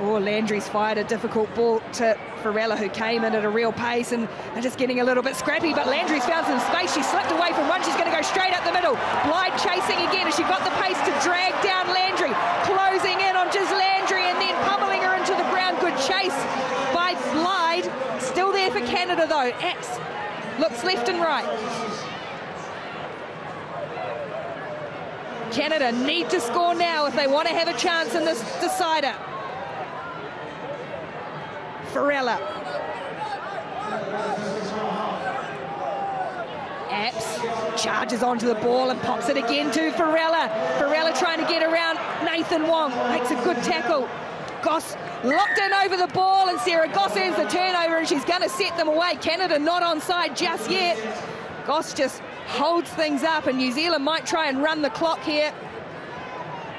Oh, Landry's fired a difficult ball to Farella, who came in at a real pace and just getting a little bit scrappy, but Landry's found some space. She slipped away from one. She's going to go straight up the middle. Blyde chasing again. Has she got the pace to drag down Landry? Closing in on just Landry and then pummeling her into the ground. Good chase by Blyde. Still there for Canada, though. Axe looks left and right. Canada need to score now if they want to have a chance in this decider. Farella. Apps charges onto the ball and pops it again to Farella. Farella trying to get around Nathan Wong. Makes a good tackle. Goss locked in over the ball, and Sarah Goss earns the turnover, and she's going to set them away. Canada not onside just yet. Goss just holds things up, and New Zealand might try and run the clock here.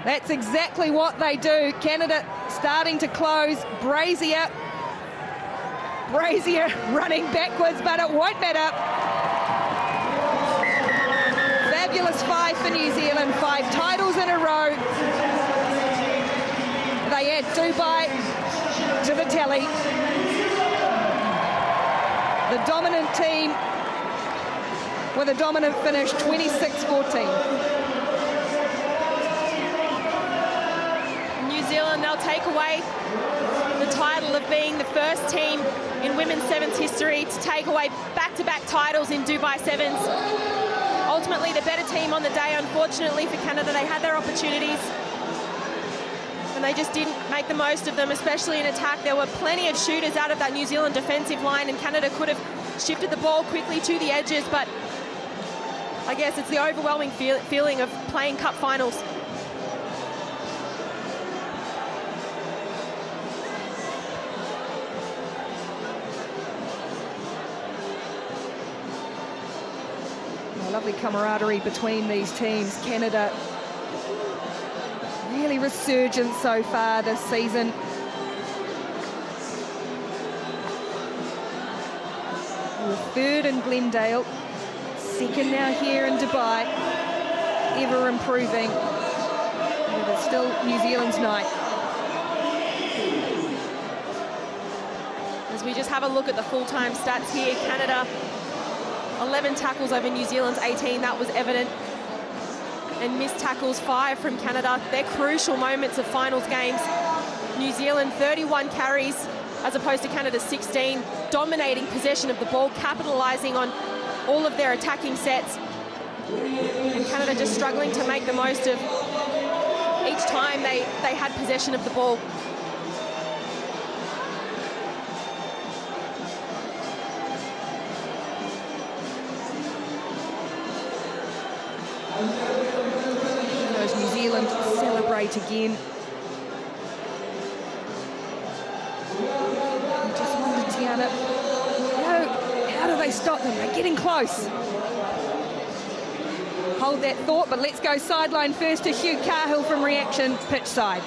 That's exactly what they do. Canada starting to close. Brazier running backwards, but it won't matter. Fabulous 5 for New Zealand, 5 titles in a row. They add Dubai to the tally. The dominant team with a dominant finish, 26-14. New Zealand, they'll take away the title of being the first team in women's sevens history to take away back-to-back titles in Dubai Sevens. Ultimately, the better team on the day. Unfortunately for Canada, they had their opportunities. The and they just didn't make the most of them, especially in attack. There were plenty of shooters out of that New Zealand defensive line, and Canada could have shifted the ball quickly to the edges, but I guess it's the overwhelming feeling of playing cup finals. Lovely camaraderie between these teams. Canada really resurgent so far this season. We're third in Glendale, second now here in Dubai, ever improving. But it's still New Zealand's night. As we just have a look at the full-time stats here, Canada 11 tackles over New Zealand's 18, that was evident. And missed tackles 5 from Canada. They're crucial moments of finals games. New Zealand 31 carries as opposed to Canada's 16, dominating possession of the ball, capitalising on all of their attacking sets. And Canada just struggling to make the most of each time they had possession of the ball. As New Zealand celebrate again. I just wondered, Tiana, how do they stop them? They're getting close. Hold that thought, but let's go sideline first to Hugh Cahill from Reaction, pitch side.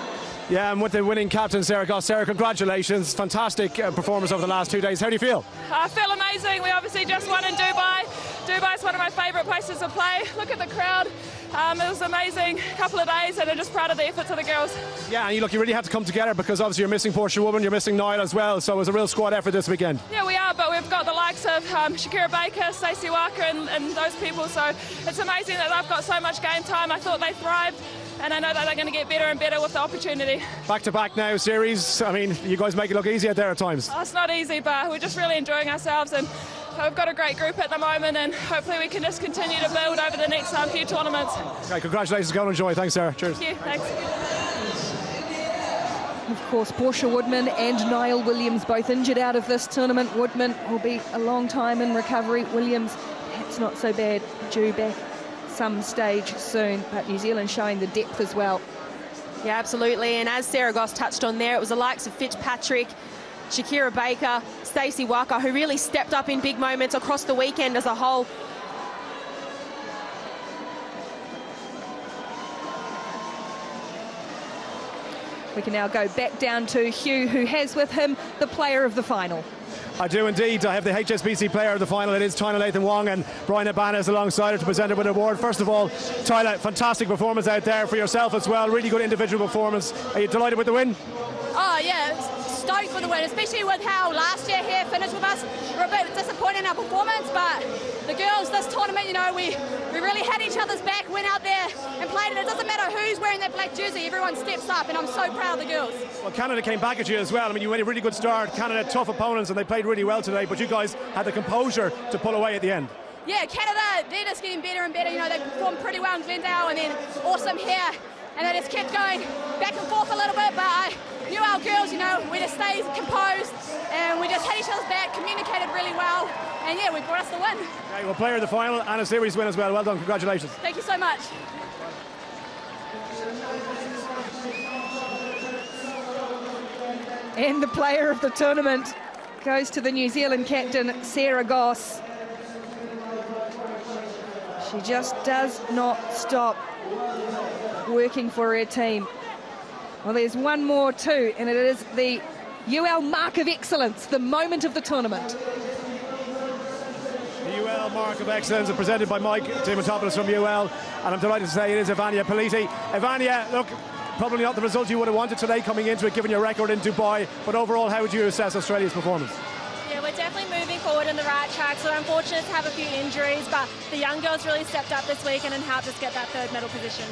Yeah, and with the winning captain, Sarah Goss. Sarah, congratulations. Fantastic performance over the last 2 days. How do you feel? I feel amazing. We obviously just won in Dubai. Dubai's one of my favourite places to play. Look at the crowd. It was an amazing couple of days, and I'm just proud of the efforts of the girls. Yeah, and you really had to come together because obviously you're missing Portia Woman, you're missing Niall as well, so it was a real squad effort this weekend. Yeah, we are, but we've got the likes of Shakira Baker, Stacey Walker, and those people, so it's amazing that they've got so much game time. I thought they thrived, and I know that they're going to get better and better with the opportunity. Back-to-back now series. I mean, you guys make it look easy out there at times. Oh, it's not easy, but we're just really enjoying ourselves, and we've got a great group at the moment, and hopefully we can just continue to build over the next few tournaments. Okay, congratulations. Go and enjoy. Thanks, Sarah. Cheers. Thank you. Thanks. Of course, Portia Woodman and Niall Williams both injured out of this tournament. Woodman will be a long time in recovery. Williams, perhaps not so bad, due back some stage soon, but New Zealand showing the depth as well. Yeah, absolutely, and as Sarah Goss touched on there, it was the likes of Fitzpatrick, Shakira Baker, Stacey Walker, who really stepped up in big moments across the weekend as a whole. We can now go back down to Hugh, who has with him the player of the final. I do indeed. I have the HSBC player of the final. It is Tyler Lathan Wong, and Brian Abana is alongside her to present her with an award. First of all, Tyler, fantastic performance out there for yourself as well. Really good individual performance. Are you delighted with the win? Oh yeah, stoked with the win, especially with how last year here finished with us. We're a bit disappointed in our performance, but the girls this tournament, we really had each other's back, went out there and played, and it doesn't matter who's wearing that black jersey, everyone steps up, and I'm so proud of the girls. Well, Canada came back at you as well. I mean, you had a really good start. Canada had tough opponents, and they played really well today, but you guys had the composure to pull away at the end. Yeah, Canada, they're just getting better and better. They performed pretty well in Glendale, and then awesome here, and they just kept going back and forth a little bit, but I knew our girls, we just stayed composed, and we just had each other's back, communicated really well, and yeah, we brought us the win. Okay, well, player of the final and a series win as well. Well done, congratulations. Thank you so much. And the player of the tournament goes to the New Zealand captain, Sarah Goss. She just does not stop working for her team. Well, there's one more too, and it is the UL Mark of Excellence, the moment of the tournament. The UL Mark of Excellence is presented by Mike Timatopoulos from UL, and I'm delighted to say it is Ivania Politi. Ivania, look, probably not the result you would have wanted today coming into it, given your record in Dubai, but overall, how would you assess Australia's performance? Yeah, we're definitely moving forward in the right track, so we're unfortunate to have a few injuries, but the young girls really stepped up this weekend and helped us get that third medal position.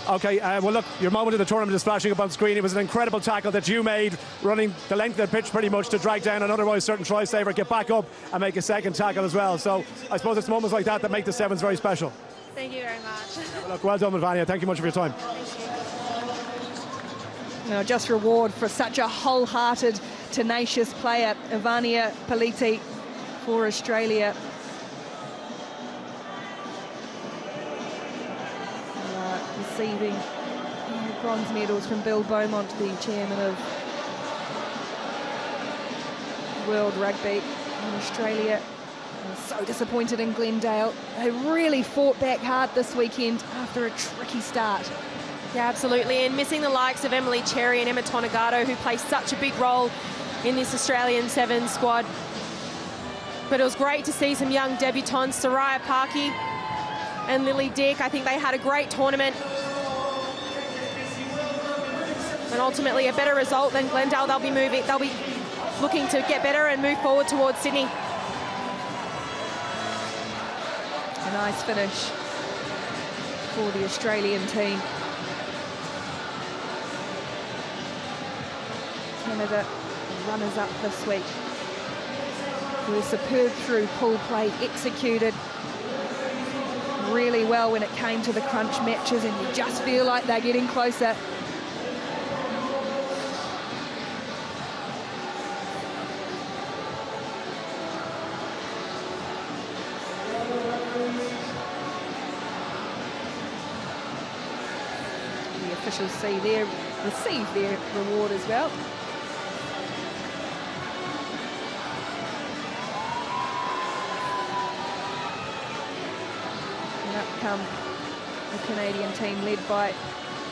Okay, well look, your moment of the tournament is flashing up on screen. It was an incredible tackle that you made, running the length of the pitch pretty much to drag down an otherwise certain try saver, get back up and make a second tackle as well. So I suppose it's moments like that that make the sevens very special. Thank you very much. Look, well done, Ivania. Thank you much for your time. Thank you. No, just reward for such a wholehearted, tenacious player. Ivania Peliti for Australia. Receiving bronze medals from Bill Beaumont, the chairman of World Rugby in Australia. So disappointed in Glendale. They really fought back hard this weekend after a tricky start. Yeah, absolutely, and missing the likes of Emily Cherry and Emma Tonagato, who play such a big role in this Australian Sevens squad. But it was great to see some young debutantes, Soraya Parkey and Lily Dick. I think they had a great tournament. And ultimately a better result than Glendale. They'll be looking to get better and move forward towards Sydney. A nice finish for the Australian team. Canada runners-up this week. Were superb through pool play, executed really well when it came to the crunch matches, and you just feel like they're getting closer. The officials receive their reward as well. Come the Canadian team led by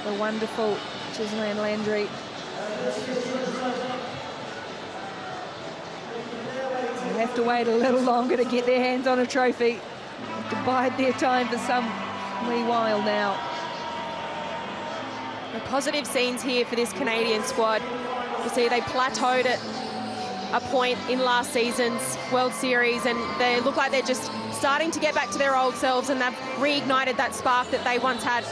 the wonderful Ghislaine Landry. They'll have to wait a little longer to get their hands on a trophy. Have to bide their time for some wee while now. The positive scenes here for this Canadian squad. You see they plateaued at a point in last season's World Series, and they look like they're just starting to get back to their old selves, and they've reignited that spark that they once had.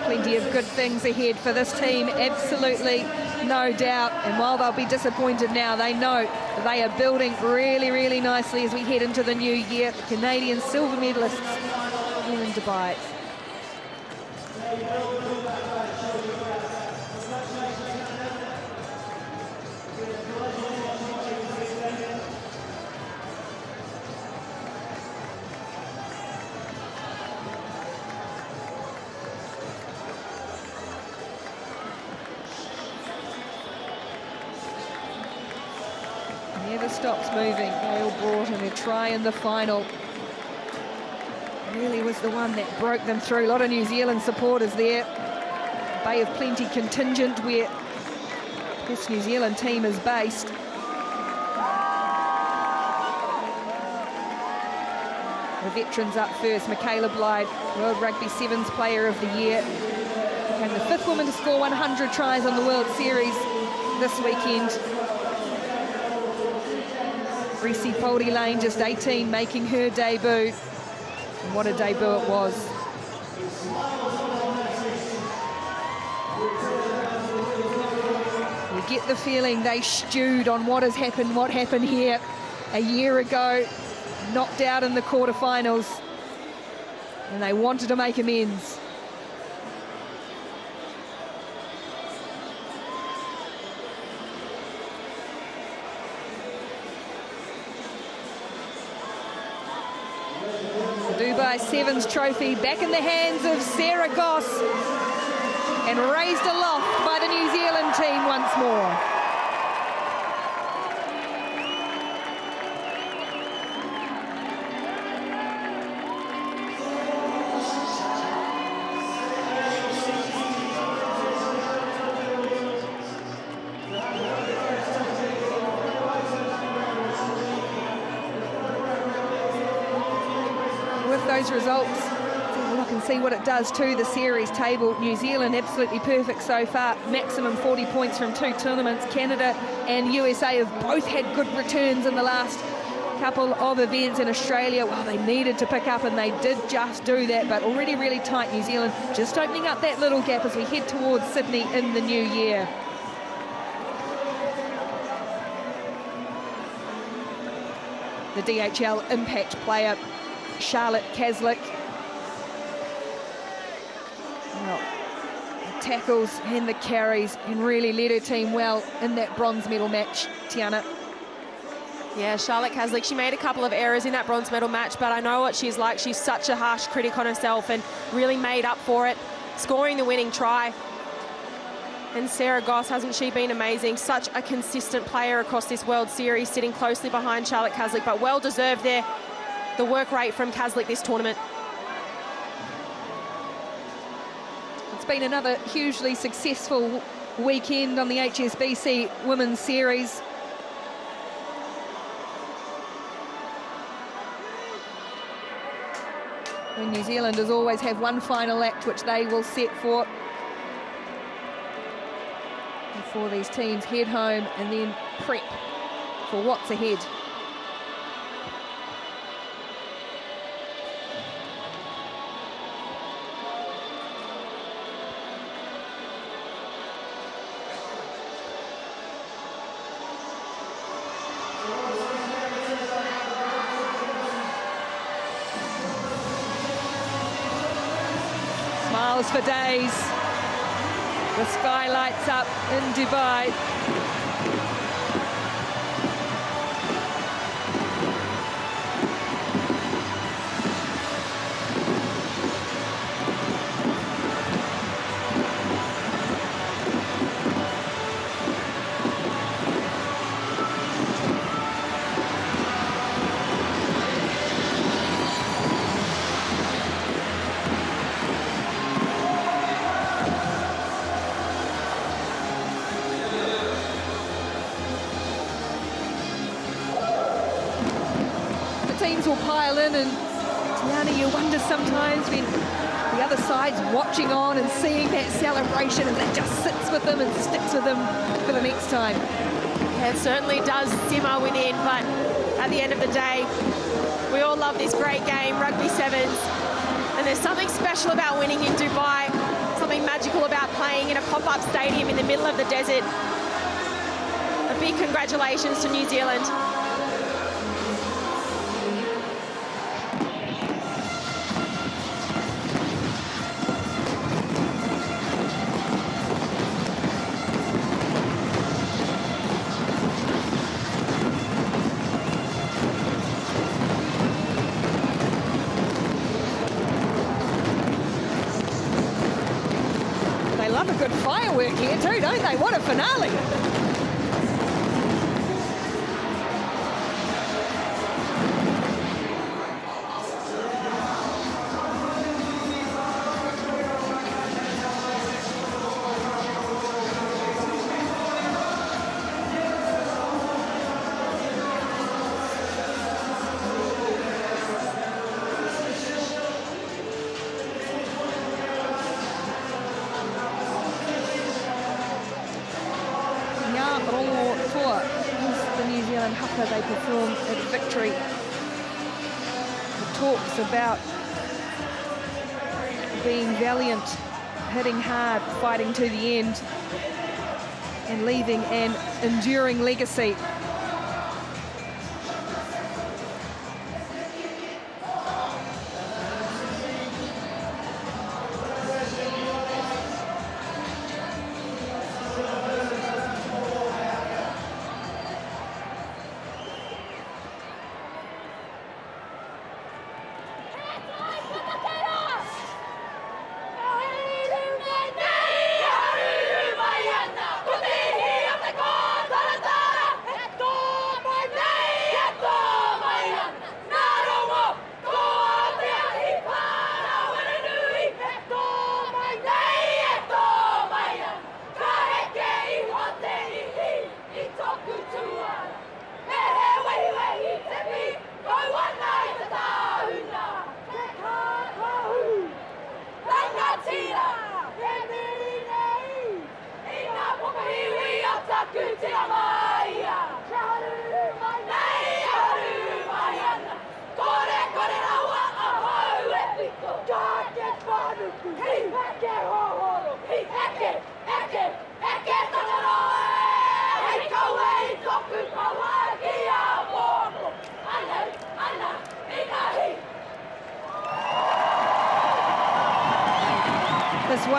Plenty of good things ahead for this team, absolutely no doubt. And while they'll be disappointed now, they know that they are building really, really nicely as we head into the new year. The Canadian silver medalists here in Dubai. Never stops moving. Gail Broughton, who try in the final, really was the one that broke them through. A lot of New Zealand supporters there. Bay of Plenty contingent where this New Zealand team is based. The veterans up first. Michaela Blythe, World Rugby Sevens Player of the Year. Became the 5th woman to score 100 tries on the World Series this weekend. Reece Poldy Lane, just 18, making her debut. And what a debut it was. You get the feeling they stewed on what happened here a year ago, knocked out in the quarterfinals, and they wanted to make amends. Dubai Sevens trophy back in the hands of Sarah Goss and raised aloft by the New Zealand team once more. Those results, we'll look and see what it does to the series table. New Zealand absolutely perfect so far, maximum 40 points from 2 tournaments. Canada and USA have both had good returns in the last couple of events. In Australia, well, they needed to pick up and they did just do that, but already really tight. New Zealand just opening up that little gap as we head towards Sydney in the new year. the DHL impact player, Charlotte Caslick. Well, the tackles and the carries and really led her team well in that bronze medal match, Tiana. Yeah, Charlotte Caslick, she made a couple of errors in that bronze medal match, but I know what she's like. She's such a harsh critic on herself and really made up for it, scoring the winning try. And Sarah Goss, hasn't she been amazing? Such a consistent player across this World Series, sitting closely behind Charlotte Caslick, but well deserved there, the work rate from Caslick this tournament. It's been another hugely successful weekend on the HSBC Women's Series. And New Zealanders always have one final act which they will set for before these teams head home and then prep for what's ahead. Smiles for days. The sky lights up in Dubai. Teams will pile in, and Tiana, you wonder sometimes when the other side's watching on and seeing that celebration, and that just sits with them and sticks with them for the next time. Yeah, it certainly does simmer within, but at the end of the day, we all love this great game, rugby sevens, and there's something special about winning in Dubai, something magical about playing in a pop-up stadium in the middle of the desert. A big congratulations to New Zealand. Love a good firework here too, don't they? What a finale. The New Zealand haka they performed at victory. The talks about being valiant, hitting hard, fighting to the end, and leaving an enduring legacy.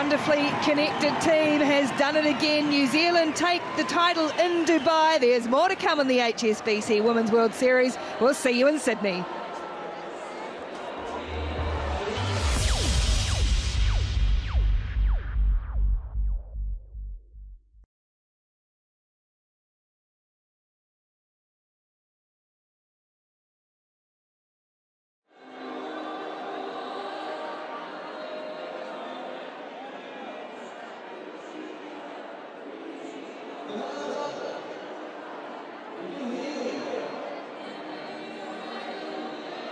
wonderfully connected team has done it again. New Zealand take the title in Dubai. There's more to come in the HSBC Women's World Series. We'll see you in Sydney.